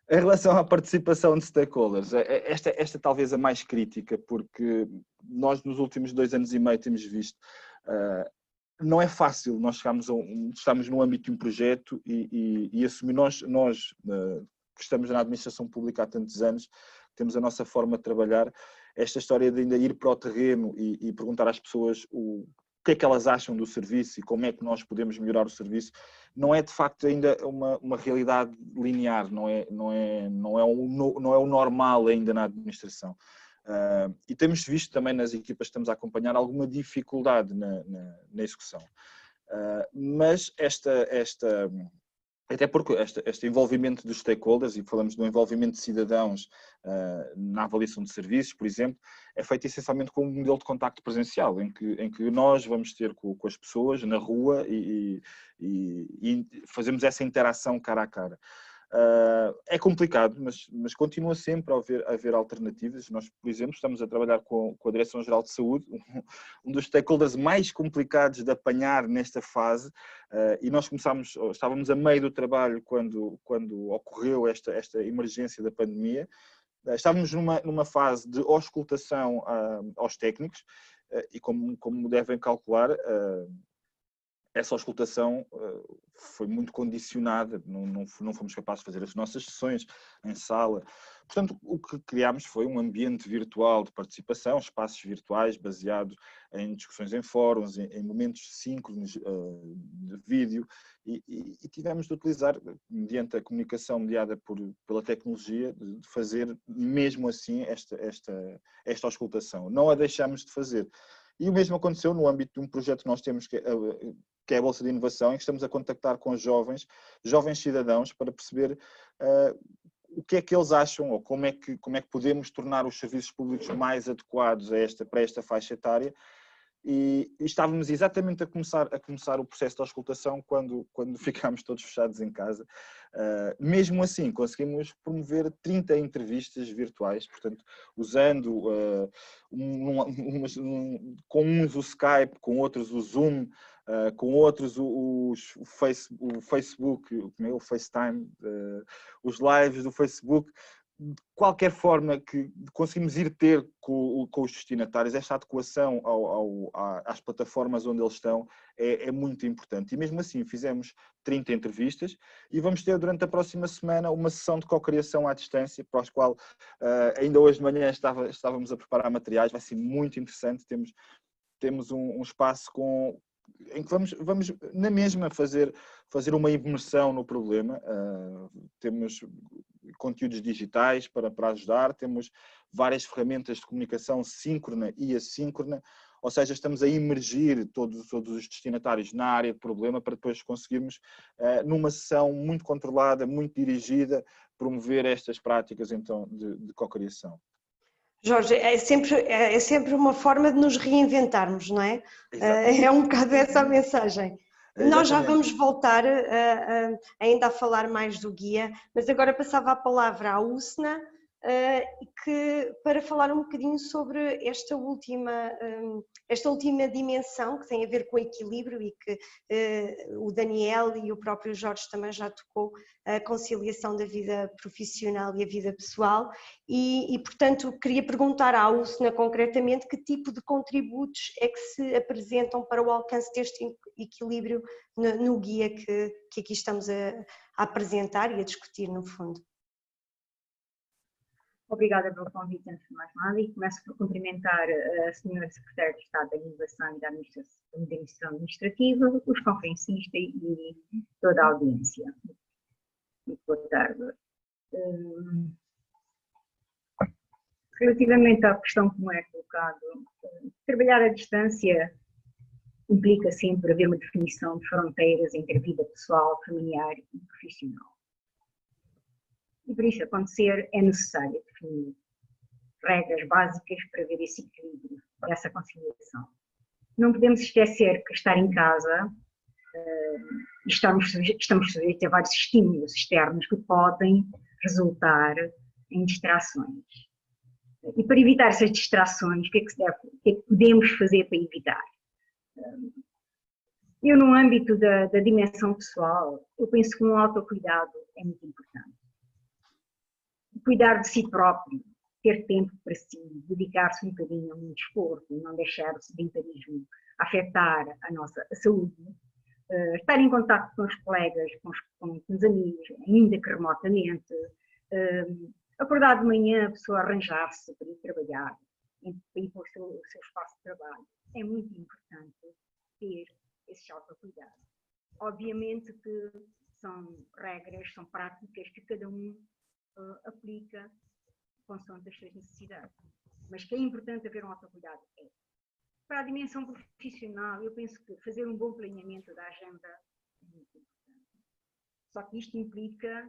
Em relação à participação de stakeholders, esta talvez a mais crítica, porque nós nos últimos 2 anos e meio temos visto, não é fácil nós estamos no âmbito de um projeto e assumir, nós que estamos na administração pública há tantos anos, temos a nossa forma de trabalhar, esta história de ainda ir para o terreno e perguntar às pessoas o que é que elas acham do serviço e como é que nós podemos melhorar o serviço, não é de facto ainda uma realidade linear, não é o normal ainda na administração. E temos visto também nas equipas que estamos a acompanhar alguma dificuldade na execução. Mas até porque este envolvimento dos stakeholders, e falamos do envolvimento de cidadãos na avaliação de serviços, por exemplo, é feito essencialmente com um modelo de contacto presencial, em que nós vamos ter com as pessoas na rua e fazemos essa interação cara a cara. É complicado, mas continua sempre a haver alternativas. Nós, por exemplo, estamos a trabalhar com a Direção-Geral de Saúde, um dos stakeholders mais complicados de apanhar nesta fase, e nós estávamos a meio do trabalho quando ocorreu esta emergência da pandemia. Estávamos numa fase de auscultação aos técnicos, e como devem calcular, essa auscultação foi muito condicionada, não fomos capazes de fazer as nossas sessões em sala. Portanto, o que criámos foi um ambiente virtual de participação, espaços virtuais baseados em discussões em fóruns, em momentos síncronos de vídeo, e tivemos de utilizar, mediante a comunicação mediada pela tecnologia, de fazer mesmo assim esta auscultação. Não a deixámos de fazer. E o mesmo aconteceu no âmbito de um projeto que nós temos, que é a Bolsa de Inovação, em que estamos a contactar com jovens cidadãos para perceber o que é que eles acham ou como é que podemos tornar os serviços públicos mais adequados para esta faixa etária. E estávamos exatamente a começar o processo de auscultação quando ficámos todos fechados em casa. Mesmo assim, conseguimos promover 30 entrevistas virtuais, portanto, usando com uns o Skype, com outros o Zoom, com outros o Facebook, o FaceTime, os lives do Facebook, qualquer forma que conseguimos ir ter com os destinatários, esta adequação às plataformas onde eles estão é muito importante. E mesmo assim fizemos 30 entrevistas e vamos ter durante a próxima semana uma sessão de cocriação à distância, para as qual ainda hoje de manhã estávamos a preparar materiais, vai ser muito interessante. Temos um espaço em que vamos na mesma fazer uma imersão no problema. Temos conteúdos digitais para ajudar, temos várias ferramentas de comunicação síncrona e assíncrona, ou seja, estamos a imergir todos os destinatários na área de problema para depois conseguirmos, numa sessão muito controlada, muito dirigida, promover estas práticas então de cocriação. Jorge, é sempre uma forma de nos reinventarmos, não é? É um bocado essa a mensagem. Nós já vamos voltar ainda a falar mais do guia, mas agora passava a palavra à Usna, para falar um bocadinho sobre esta última dimensão que tem a ver com o equilíbrio e que o Daniel e o próprio Jorge também já tocou, a conciliação da vida profissional e a vida pessoal e portanto, queria perguntar à Usna concretamente que tipo de contributos é que se apresentam para o alcance deste equilíbrio no guia que aqui estamos a apresentar e a discutir no fundo. Obrigada pelo convite, antes de mais nada, e começo por cumprimentar a Sra. Secretária de Estado da Inovação e da Administração Administrativa, os conferencistas e toda a audiência. Muito boa tarde. Relativamente à questão como é colocado, trabalhar à distância implica sempre haver uma definição de fronteiras entre a vida pessoal, familiar e profissional. E para isso acontecer é necessário definir regras básicas para haver esse equilíbrio, essa conciliação. Não podemos esquecer que estar em casa estamos sujeitos a vários estímulos externos que podem resultar em distrações. E para evitar essas distrações, o que é que podemos fazer para evitar? Eu, no âmbito da dimensão pessoal, eu penso que um autocuidado é muito importante. Cuidar de si próprio, ter tempo para si, dedicar-se um bocadinho a um desporto, não deixar o sedentarismo afetar a nossa saúde, estar em contato com os colegas, com os amigos, ainda que remotamente, acordar de manhã, a pessoa arranjar-se para ir trabalhar, para ir para o seu espaço de trabalho. É muito importante ter esse autocuidado. Obviamente que são regras, são práticas que cada um aplica consoante as suas necessidades. Mas que é importante haver um autocuidado é. Para a dimensão profissional, eu penso que fazer um bom planeamento da agenda é muito importante. Só que isto implica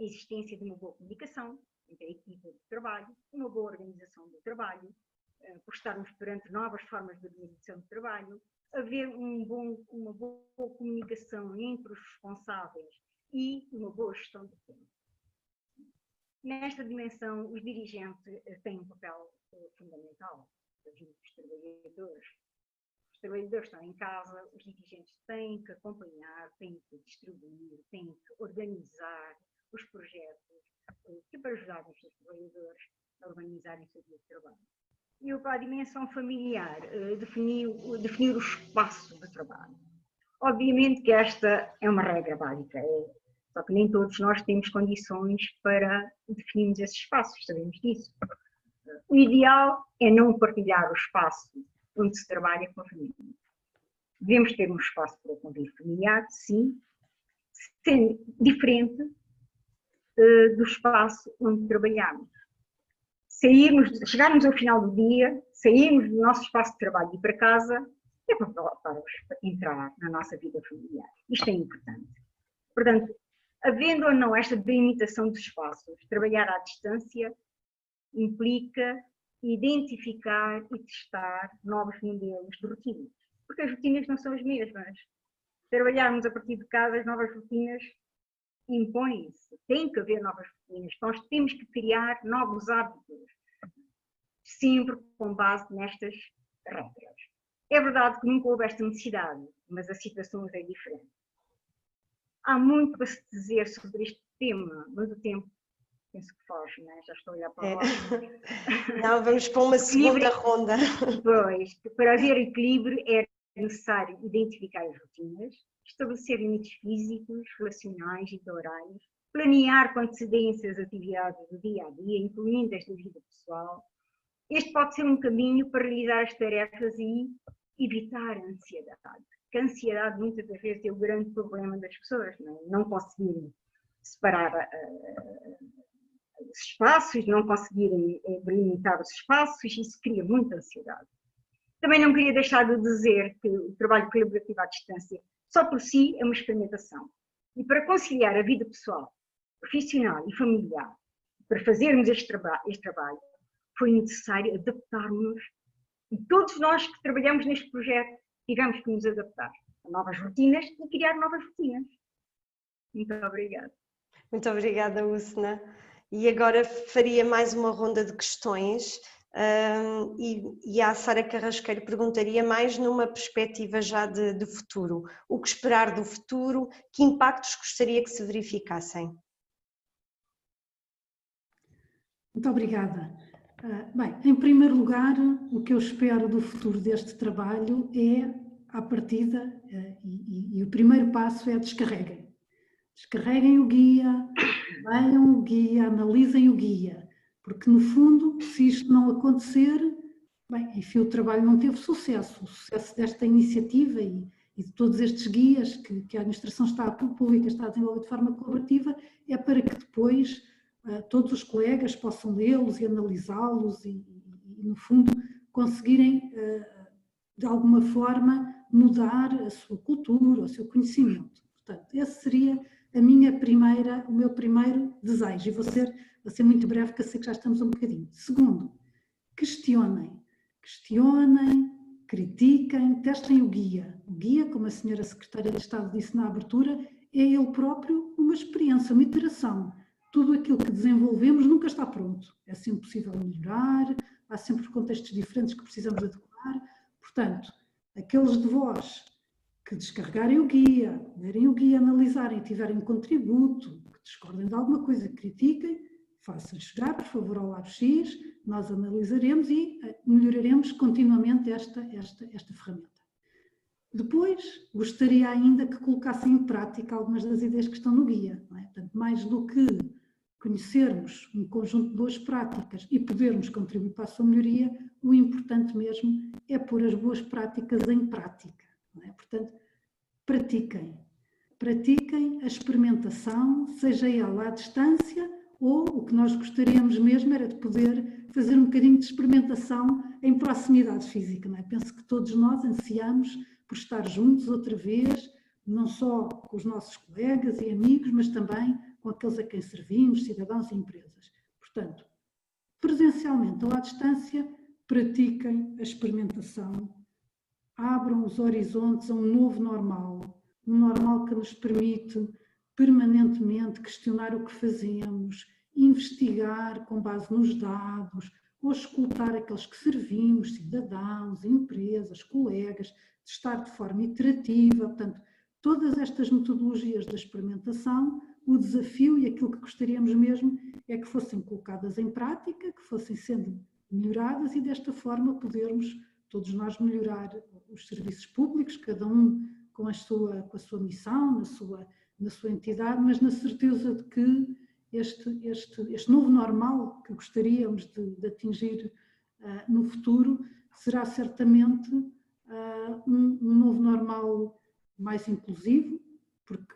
a existência de uma boa comunicação entre a equipa de trabalho, uma boa organização do trabalho, por estarmos perante novas formas de organização do trabalho, haver uma boa comunicação entre os responsáveis e uma boa gestão do tempo. Nesta dimensão, os dirigentes têm um papel fundamental. Os trabalhadores estão em casa, os dirigentes têm que acompanhar, têm que distribuir, têm que organizar os projetos para ajudar os seus trabalhadores a organizarem o seu dia de trabalho. E para a dimensão familiar, definir o espaço de trabalho. Obviamente que esta é uma regra básica, só que nem todos nós temos condições para definirmos esses espaços, sabemos disso. O ideal é não partilhar o espaço onde se trabalha com a família. Devemos ter um espaço para o convívio familiar, sim, sendo diferente do espaço onde trabalhamos. Chegarmos ao final do dia, sairmos do nosso espaço de trabalho e ir para casa, é para entrar na nossa vida familiar. Isto é importante. Portanto, havendo ou não esta delimitação dos espaços, trabalhar à distância implica identificar e testar novos modelos de rotinas. Porque as rotinas não são as mesmas. Trabalharmos a partir de casa, as novas rotinas impõem-se. Tem que haver novas rotinas. Nós temos que criar novos hábitos, sempre com base nestas regras. É verdade que nunca houve esta necessidade, mas a situação é diferente. Há muito para se dizer sobre este tema, mas o tempo penso que foge, não é? Já estou a olhar para a roda. Não, vamos para uma segunda ronda. Pois, para haver equilíbrio é necessário identificar as rotinas, estabelecer limites físicos, relacionais e de horários, planear com antecedência as atividades do dia a dia, incluindo esta vida pessoal. Este pode ser um caminho para realizar as tarefas e evitar a ansiedade. Porque a ansiedade muitas das vezes é o grande problema das pessoas, não conseguirem separar os espaços, não conseguirem delimitar os espaços, isso cria muita ansiedade. Também não queria deixar de dizer que o trabalho colaborativo à distância só por si é uma experimentação. E para conciliar a vida pessoal, profissional e familiar, para fazermos este trabalho, foi necessário adaptarmos, e todos nós que trabalhamos neste projeto tivemos que nos adaptar a novas rotinas e criar novas rotinas. Muito obrigada. Muito obrigada, Usna. E agora faria mais uma ronda de questões e a Sara Carrasqueiro perguntaria mais numa perspectiva já de futuro. O que esperar do futuro? Que impactos gostaria que se verificassem? Muito obrigada. Bem, em primeiro lugar, o que eu espero do futuro deste trabalho é, à partida, e o primeiro passo é descarreguem. Descarreguem o guia, leiam o guia, analisem o guia, porque no fundo, se isto não acontecer, bem, enfim, o trabalho não teve sucesso. O sucesso desta iniciativa e de todos estes guias que a administração pública está a desenvolver de forma colaborativa é para que depois todos os colegas possam lê-los e analisá-los e, no fundo, conseguirem, de alguma forma, mudar a sua cultura, o seu conhecimento. Portanto, esse seria o meu primeiro desejo. E vou ser muito breve, porque eu sei que já estamos um bocadinho. Segundo, questionem, critiquem, testem o guia. O guia, como a senhora Secretária de Estado disse na abertura, é ele próprio uma experiência, uma iteração. Tudo aquilo que desenvolvemos nunca está pronto. É sempre possível melhorar, há sempre contextos diferentes que precisamos adequar. Portanto, aqueles de vós que descarregarem o guia, lerem o guia, analisarem, tiverem contributo, que discordem de alguma coisa, critiquem, façam chegar, por favor, ao LabX, nós analisaremos e melhoraremos continuamente esta ferramenta. Depois, gostaria ainda que colocassem em prática algumas das ideias que estão no guia. Não é? Portanto, mais do que conhecermos um conjunto de boas práticas e podermos contribuir para a sua melhoria, o importante mesmo é pôr as boas práticas em prática. Não é? Portanto, pratiquem a experimentação, seja ela à distância ou o que nós gostaríamos mesmo era de poder fazer um bocadinho de experimentação em proximidade física. Não é? Penso que todos nós ansiamos por estar juntos outra vez, não só com os nossos colegas e amigos, mas também com aqueles a quem servimos, cidadãos e empresas. Portanto, presencialmente ou à distância, pratiquem a experimentação, abram os horizontes a um novo normal, um normal que nos permite permanentemente questionar o que fazemos, investigar com base nos dados, ou escutar aqueles que servimos, cidadãos, empresas, colegas, testar de forma iterativa. Portanto, todas estas metodologias da experimentação, o desafio e aquilo que gostaríamos mesmo é que fossem colocadas em prática, que fossem sendo melhoradas e desta forma podermos todos nós melhorar os serviços públicos, cada um com a sua missão, na sua entidade, mas na certeza de que este novo normal que gostaríamos de atingir no futuro será certamente um novo normal mais inclusivo, porque,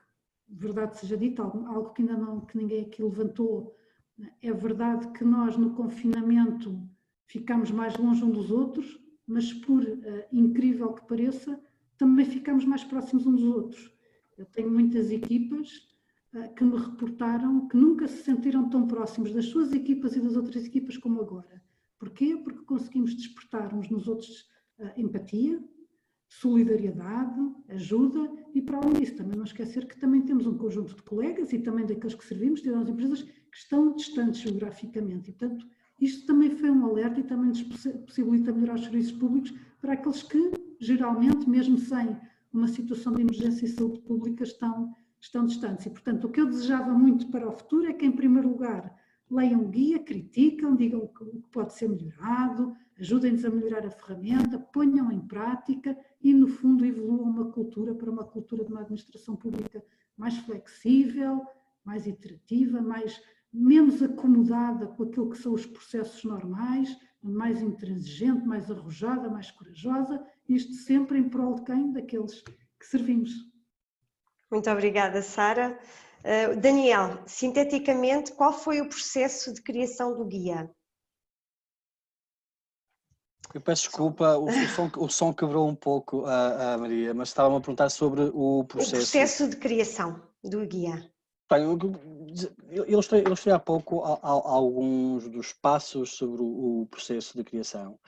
verdade seja dita, algo que ainda não, que ninguém aqui levantou, é verdade que nós no confinamento ficamos mais longe uns dos outros, mas por incrível que pareça, também ficamos mais próximos uns dos outros. Eu tenho muitas equipas que me reportaram que nunca se sentiram tão próximos das suas equipas e das outras equipas como agora. Porquê? Porque conseguimos despertar uns nos outros empatia, solidariedade, ajuda e, para além disso, também não esquecer que também temos um conjunto de colegas e também daqueles que servimos, de empresas que estão distantes geograficamente e, portanto, isto também foi um alerta e também nos possibilita melhorar os serviços públicos para aqueles que, geralmente, mesmo sem uma situação de emergência e saúde pública, estão distantes. E, portanto, o que eu desejava muito para o futuro é que, em primeiro lugar, leiam o guia, criticam, digam o que pode ser melhorado, ajudem-nos a melhorar a ferramenta, ponham em prática e, no fundo, evoluam uma cultura para uma cultura de uma administração pública mais flexível, mais iterativa, menos acomodada com aquilo que são os processos normais, mais intransigente, mais arrojada, mais corajosa, isto sempre em prol de quem? Daqueles que servimos. Muito obrigada, Sara. Daniel, sinteticamente, qual foi o processo de criação do guia? Eu peço desculpa, o som quebrou um pouco a Maria, mas estava-me a perguntar sobre o processo. O processo de criação do guia. Bem, eu ilustrei há pouco alguns dos passos sobre o processo de criação,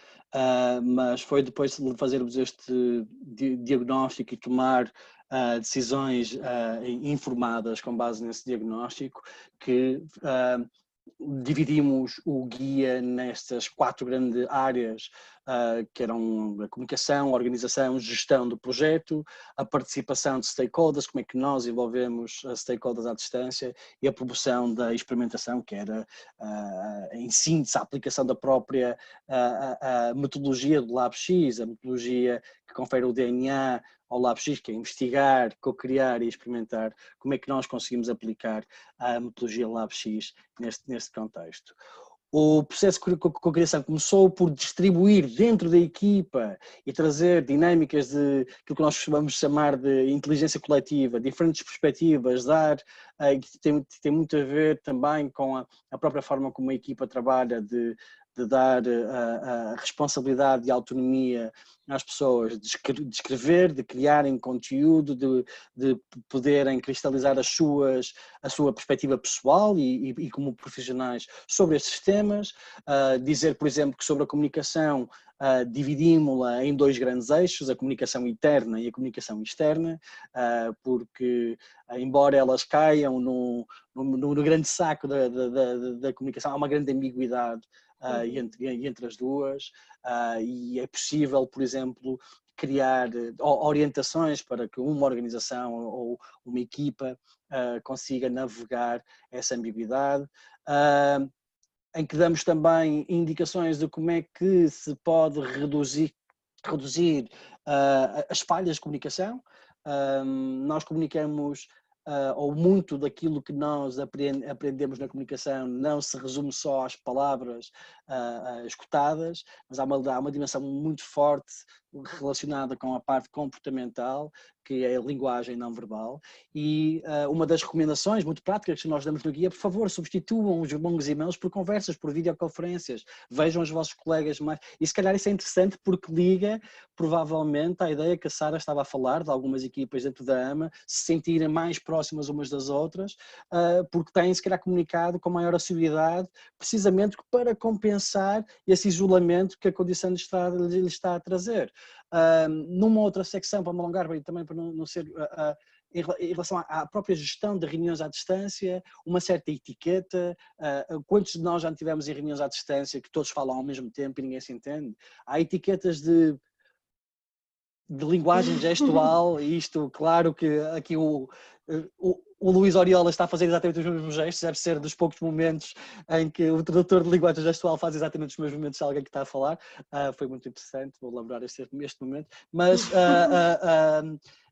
mas foi depois de fazermos este diagnóstico e tomar decisões informadas com base nesse diagnóstico que dividimos o guia nestas 4 grandes áreas, que eram a comunicação, a organização, a gestão do projeto, a participação de stakeholders, como é que nós envolvemos as stakeholders à distância, e a promoção da experimentação, que era, em síntese, a aplicação da própria a metodologia do LabX, a metodologia que confere o DNA ao LabX, que é investigar, co-criar e experimentar, como é que nós conseguimos aplicar a metodologia LabX neste contexto. O processo de co-criação começou por distribuir dentro da equipa e trazer dinâmicas de aquilo que nós costumamos chamar de inteligência coletiva, diferentes perspectivas, tem muito a ver também com a própria forma como a equipa trabalha, de dar a responsabilidade e a autonomia às pessoas, de escrever, de criarem conteúdo, de poderem cristalizar a sua perspectiva pessoal e como profissionais sobre estes temas. Dizer, por exemplo, que sobre a comunicação dividimos-la em 2 grandes eixos, a comunicação interna e a comunicação externa, porque embora elas caiam no grande saco da comunicação, há uma grande ambiguidade entre as duas, e é possível, por exemplo, criar orientações para que uma organização ou uma equipa consiga navegar essa ambiguidade, em que damos também indicações de como é que se pode reduzir as falhas de comunicação. Nós comunicamos, ou muito daquilo que nós aprendemos na comunicação não se resume só às palavras escutadas, mas há uma dimensão muito forte relacionada com a parte comportamental, que é a linguagem não verbal, e uma das recomendações muito práticas que nós damos no guia: por favor, substituam os longos e-mails por conversas, por videoconferências, vejam os vossos colegas mais, e se calhar isso é interessante porque liga provavelmente à ideia que a Sara estava a falar, de algumas equipas dentro da AMA se sentirem mais próximas umas das outras, porque têm se calhar comunicado com maior assiduidade, precisamente para compensar esse isolamento que a condição lhe está a trazer. Numa outra secção, para me alongar, também para não ser em relação à própria gestão de reuniões à distância, uma certa etiqueta. Quantos de nós já tivemos em reuniões à distância que todos falam ao mesmo tempo e ninguém se entende? Há etiquetas de linguagem gestual, e isto, claro que aqui o Luís Oriola está a fazer exatamente os mesmos gestos, deve ser dos poucos momentos em que o tradutor de linguagem gestual faz exatamente os mesmos momentos de alguém que está a falar. Foi muito interessante, vou lembrar este momento, mas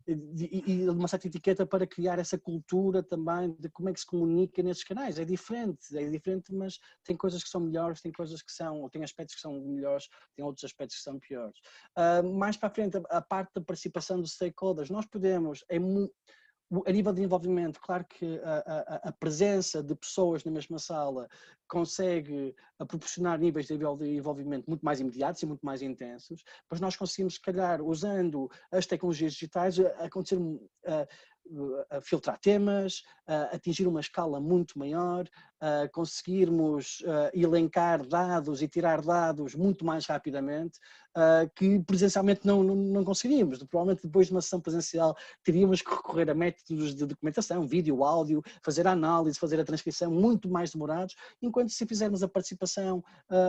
e uma certa etiqueta para criar essa cultura também de como é que se comunica nesses canais. É diferente, mas tem coisas que são melhores, tem aspectos que são melhores, tem outros aspectos que são piores. Mais para a frente, a parte da participação dos stakeholders, nós podemos, a nível de envolvimento, claro que a presença de pessoas na mesma sala consegue proporcionar níveis de envolvimento muito mais imediatos e muito mais intensos, mas nós conseguimos, se calhar, usando as tecnologias digitais, a filtrar temas, atingir uma escala muito maior, conseguirmos elencar dados e tirar dados muito mais rapidamente, que presencialmente não conseguiríamos. Provavelmente depois de uma sessão presencial teríamos que recorrer a métodos de documentação, vídeo, áudio, fazer a análise, fazer a transcrição muito mais demorados, enquanto se fizermos a participação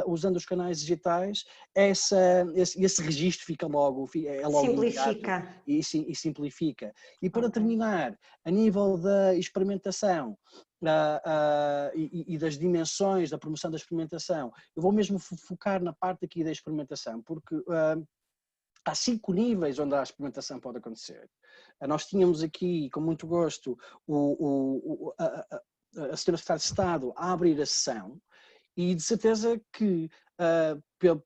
usando os canais digitais, esse registro fica logo simplifica. E simplifica. E para terminar, a nível da experimentação, e das dimensões da promoção da experimentação, eu vou mesmo focar na parte aqui da experimentação, porque há 5 níveis onde a experimentação pode acontecer. Nós tínhamos aqui, com muito gosto, a Sra. Secretária de Estado a abrir a sessão, e de certeza que pela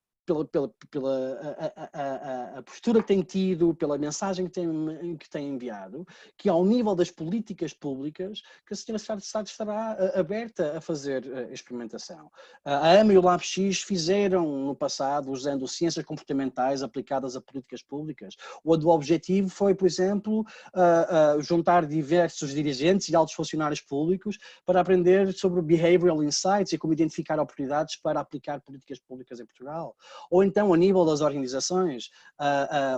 a postura que tem tido, pela mensagem que tem enviado, que ao nível das políticas públicas, que a Sra. Secretária de Estado estará aberta a fazer experimentação. A AMA e o LabX fizeram no passado, usando ciências comportamentais aplicadas a políticas públicas. O objetivo foi, por exemplo, juntar diversos dirigentes e altos funcionários públicos para aprender sobre behavioral insights e como identificar oportunidades para aplicar políticas públicas em Portugal. Ou então, a nível das organizações,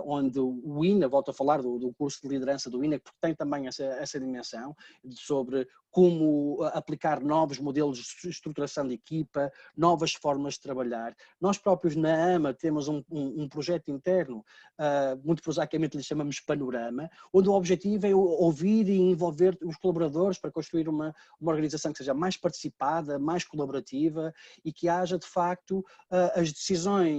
onde o INA, volto a falar do curso de liderança do INA, porque tem também essa dimensão sobre como aplicar novos modelos de estruturação de equipa, novas formas de trabalhar. Nós próprios na AMA temos um projeto interno, muito prosaicamente lhe chamamos Panorama, onde o objetivo é ouvir e envolver os colaboradores para construir uma organização que seja mais participada, mais colaborativa e que haja de facto as decisões.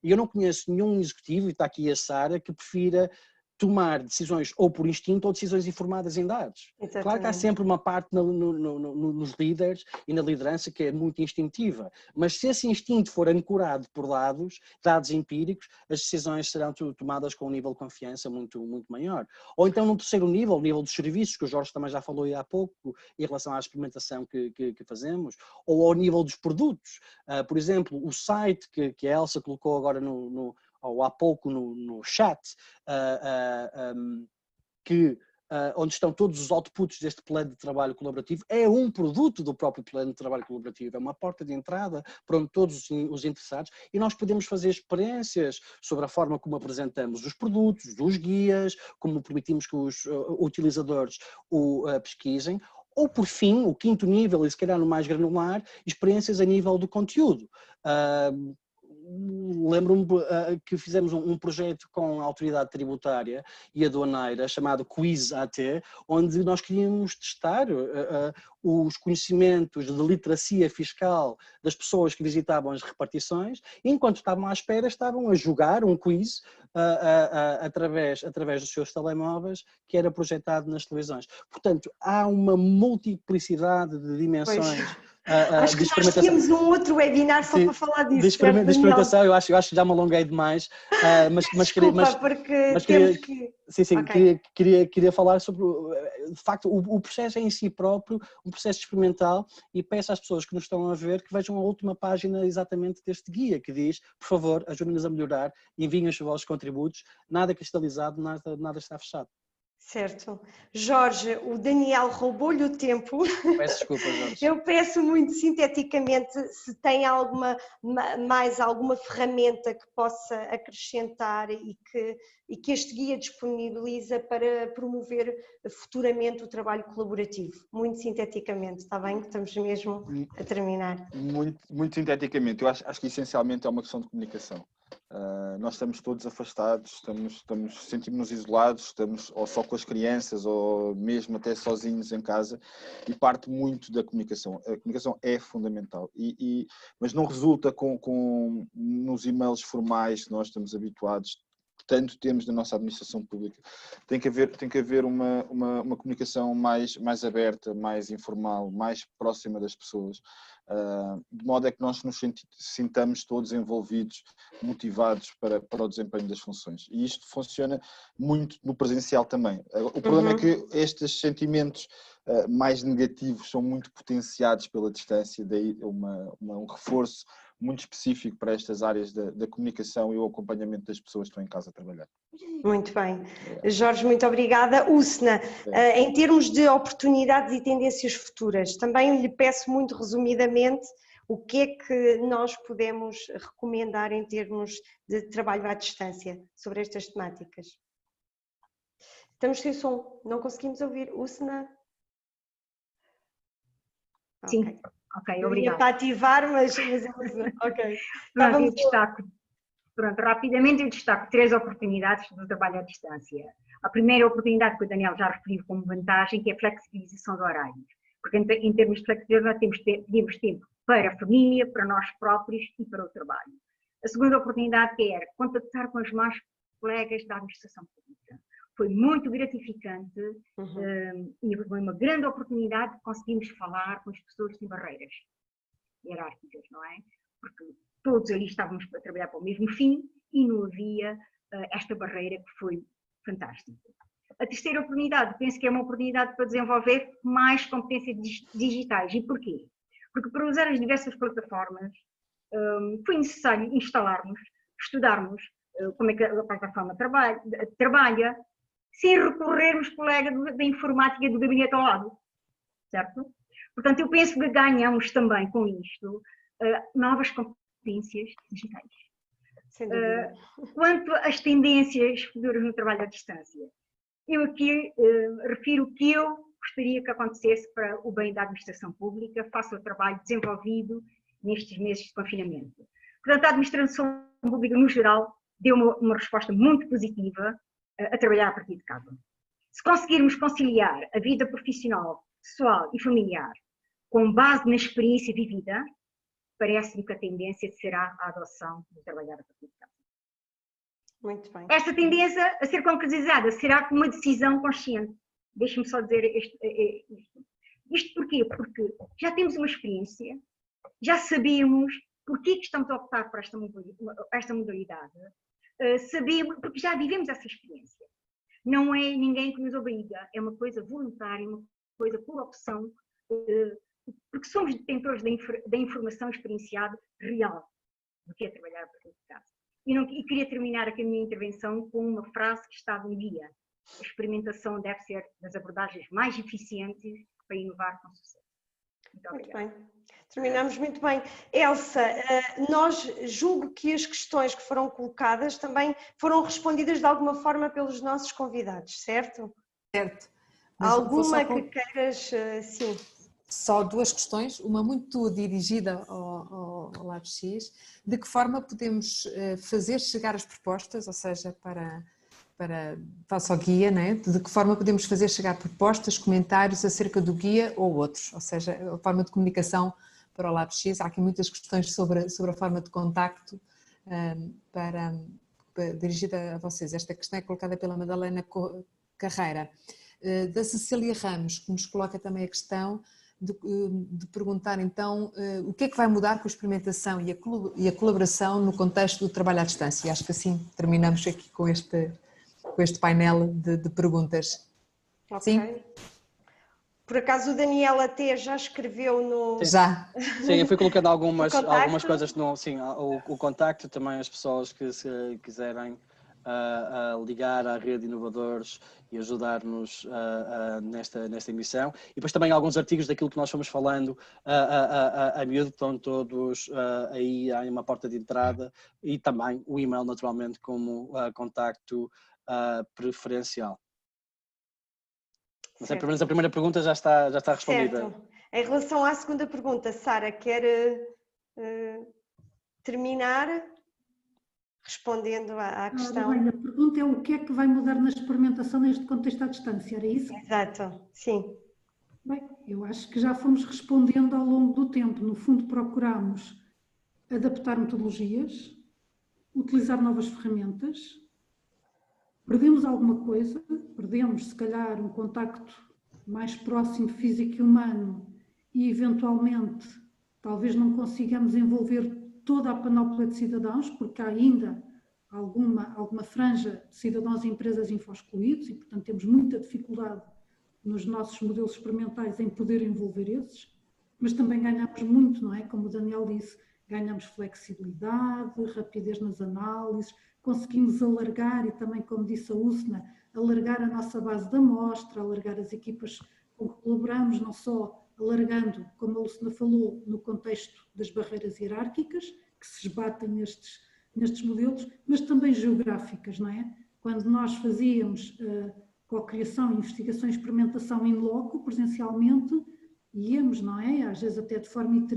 E eu não conheço nenhum executivo, e está aqui a Sara, que prefira tomar decisões ou por instinto ou decisões informadas em dados. Exatamente. Claro que há sempre uma parte nos líderes e na liderança que é muito instintiva, mas se esse instinto for ancorado por dados empíricos, as decisões serão tomadas com um nível de confiança muito, muito maior. Ou então num terceiro nível, o nível dos serviços, que o Jorge também já falou há pouco, em relação à experimentação que fazemos, ou ao nível dos produtos. Por exemplo, o site que a Elsa colocou agora ou há pouco no chat, onde estão todos os outputs deste plano de trabalho colaborativo, é um produto do próprio plano de trabalho colaborativo, é uma porta de entrada para onde todos os interessados, e nós podemos fazer experiências sobre a forma como apresentamos os produtos, os guias, como permitimos que os utilizadores o pesquisem, ou por fim, o quinto nível, e se calhar no mais granular, experiências a nível do conteúdo. Lembro-me que fizemos um projeto com a autoridade tributária e aduaneira chamado Quiz AT, onde nós queríamos testar os conhecimentos de literacia fiscal das pessoas que visitavam as repartições, e enquanto estavam à espera estavam a jogar um quiz através dos seus telemóveis que era projetado nas televisões. Portanto, há uma multiplicidade de dimensões. Acho que nós tínhamos um outro webinar só para falar disso. De experimentação, eu acho que já me alonguei demais. Queria falar sobre, de facto, o processo em si próprio, um processo experimental, e peço às pessoas que nos estão a ver que vejam a última página exatamente deste guia, que diz, por favor, ajudem-nos a melhorar, enviem os vossos contributos, nada cristalizado, nada está fechado. Certo. Jorge, o Daniel roubou-lhe o tempo. Peço desculpa, Jorge. Eu peço muito sinteticamente se tem mais alguma ferramenta que possa acrescentar e que este guia disponibiliza para promover futuramente o trabalho colaborativo. Muito sinteticamente, está bem? Estamos mesmo a terminar. Muito sinteticamente. Eu acho que essencialmente é uma questão de comunicação. Nós estamos todos afastados, sentimos-nos isolados, estamos ou só com as crianças ou mesmo até sozinhos em casa, e parte muito da comunicação. A comunicação é fundamental, mas não resulta nos e-mails formais que nós estamos habituados, que tanto temos na nossa administração pública. Tem que haver uma comunicação mais aberta, mais informal, mais próxima das pessoas. De modo a que nós nos sintamos todos envolvidos, motivados para o desempenho das funções. E isto funciona muito no presencial também. O problema é que estes sentimentos mais negativos são muito potenciados pela distância, daí um reforço muito específico para estas áreas da comunicação e o acompanhamento das pessoas que estão em casa a trabalhar. Muito bem. Jorge, muito obrigada. Usna, em termos de oportunidades e tendências futuras, também lhe peço muito resumidamente o que é que nós podemos recomendar em termos de trabalho à distância sobre estas temáticas. Estamos sem som, não conseguimos ouvir. Usna? Sim. Ok, obrigada. Eu ia para ativar, mas ok. Rapidamente eu destaco 3 oportunidades do trabalho à distância. A primeira oportunidade que o Daniel já referiu como vantagem, que é a flexibilização de horários. porque em termos de flexibilidade temos tempo para a família, para nós próprios e para o trabalho. A segunda oportunidade que era contactar com os meus colegas da administração pública. Foi muito gratificante e foi uma grande oportunidade de conseguirmos falar com as pessoas sem barreiras hierárquicas, não é? Porque todos ali estávamos a trabalhar para o mesmo fim e não havia esta barreira que foi fantástica. A terceira oportunidade, penso que é uma oportunidade para desenvolver mais competências digitais. E porquê? Porque para usar as diversas plataformas foi necessário instalarmos, estudarmos como é que a plataforma trabalha, sem recorrermos colega da informática do gabinete ao lado, certo? Portanto, eu penso que ganhamos também com isto novas competências digitais. Sem dúvida. Quanto às tendências futuras no trabalho à distância, eu aqui refiro o que eu gostaria que acontecesse para o bem da administração pública, face ao trabalho desenvolvido nestes meses de confinamento. Portanto, a administração pública, no geral, deu uma resposta muito positiva a trabalhar a partir de casa. Se conseguirmos conciliar a vida profissional, pessoal e familiar com base na experiência vivida, parece-me que a tendência será a adoção de trabalhar a partir de casa. Muito bem. Esta tendência a ser concretizada será com uma decisão consciente. Deixe-me só dizer isto. Isto porquê? Porque já temos uma experiência, já sabemos porquê que estamos a optar por esta modalidade, sabemos, porque já vivemos essa experiência. Não é ninguém que nos obriga, é uma coisa voluntária, uma coisa por opção, porque somos detentores da informação experienciada real do que é trabalhar a partir de casa. E queria terminar aqui a minha intervenção com uma frase que está no guia. A experimentação deve ser das abordagens mais eficientes para inovar com sucesso. Muito obrigada. Muito bem. Terminamos muito bem. Elsa, nós julgo que as questões que foram colocadas também foram respondidas de alguma forma pelos nossos convidados, certo? Certo. Alguma que queiras, sim. Só duas questões, uma muito dirigida ao LabX, de que forma podemos fazer chegar as propostas, ou seja, face ao guia, né? De que forma podemos fazer chegar propostas, comentários acerca do guia ou outros, ou seja, a forma de comunicação para o LabX. Há aqui muitas questões sobre a forma de contacto dirigida a vocês. Esta questão é colocada pela Madalena Carreira. Da Cecília Ramos, que nos coloca também a questão de perguntar então o que é que vai mudar com a experimentação e a colaboração no contexto do trabalho à distância. E acho que assim terminamos aqui com este painel de perguntas. Okay. Sim? Por acaso o Daniel até já escreveu no... Sim. Já. Sim, eu fui colocando algumas coisas no... Sim, o contacto também, as pessoas que se quiserem ligar à rede de inovadores e ajudar-nos nesta emissão. E depois também alguns artigos daquilo que nós fomos falando a miúdo, estão todos aí em uma porta de entrada, e também o e-mail naturalmente como contacto preferencial. Não sei, pelo menos a primeira pergunta já está respondida. Certo. Em relação à segunda pergunta, Sara, quer terminar respondendo à questão? Bem, a pergunta é o que é que vai mudar na experimentação neste contexto à distância, era isso? Exato, sim. Bem, eu acho que já fomos respondendo ao longo do tempo. No fundo, procuramos adaptar metodologias, utilizar novas ferramentas. Perdemos alguma coisa, perdemos se calhar um contacto mais próximo físico e humano e eventualmente talvez não consigamos envolver toda a panóplia de cidadãos, porque há ainda alguma franja de cidadãos e empresas info-excluídos e portanto temos muita dificuldade nos nossos modelos experimentais em poder envolver esses, mas também ganhamos muito, não é? Como o Daniel disse, ganhamos flexibilidade, rapidez nas análises, conseguimos alargar e também, como disse a Usna, alargar a nossa base de amostra, alargar as equipas com que colaboramos, não só alargando, como a Usna falou, no contexto das barreiras hierárquicas, que se esbatem nestes modelos, mas também geográficas, não é? Quando nós fazíamos cocriação, investigação e experimentação in loco, presencialmente, íamos, não é? Às vezes até de forma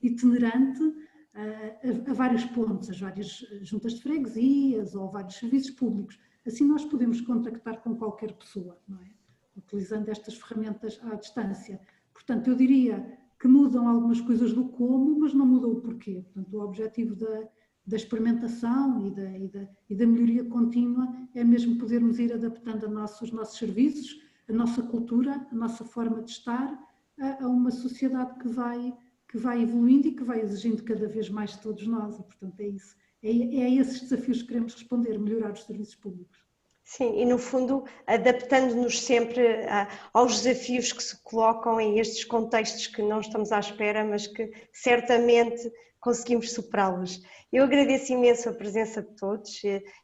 itinerante, a vários pontos, as várias juntas de freguesias ou vários serviços públicos. Assim nós podemos contactar com qualquer pessoa, não é? Utilizando estas ferramentas à distância. Portanto, eu diria que mudam algumas coisas do como, mas não mudou o porquê. Portanto, o objetivo da experimentação e da melhoria contínua é mesmo podermos ir adaptando os nossos serviços, a nossa cultura, a nossa forma de estar a uma sociedade que vai evoluindo e que vai exigindo cada vez mais de todos nós. E, portanto, é isso. É a esses desafios que queremos responder, melhorar os serviços públicos. Sim, e no fundo adaptando-nos sempre aos desafios que se colocam em estes contextos que não estamos à espera, mas que certamente conseguimos superá-los. Eu agradeço imenso a presença de todos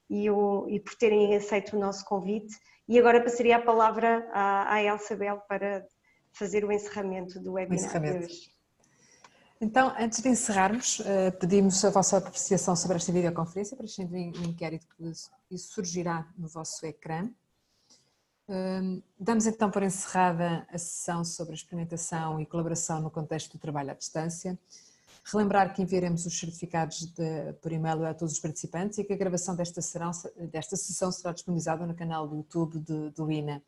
e por terem aceito o nosso convite, e agora passaria a palavra à Elsa Belo para fazer o encerramento do webinar de hoje. Então, antes de encerrarmos, pedimos a vossa apreciação sobre esta videoconferência, para este inquérito que isso surgirá no vosso ecrã. Damos então por encerrada a sessão sobre a experimentação e colaboração no contexto do trabalho à distância. Relembrar que enviaremos os certificados por e-mail a todos os participantes e que a gravação desta sessão será disponibilizada no canal do YouTube do INA.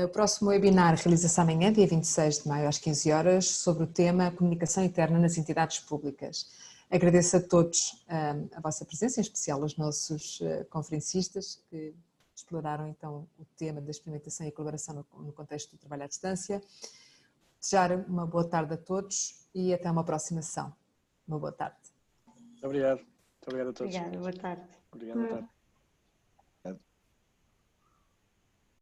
O próximo webinar realiza-se amanhã, dia 26 de maio, às 15 horas, sobre o tema Comunicação Interna nas Entidades Públicas. Agradeço a todos a vossa presença, em especial aos nossos conferencistas que exploraram então o tema da experimentação e colaboração no contexto do trabalho à distância. Desejar uma boa tarde a todos e até uma próxima sessão. Uma boa tarde. Obrigado. Muito obrigado a todos. Obrigada, boa tarde. Obrigado, boa tarde.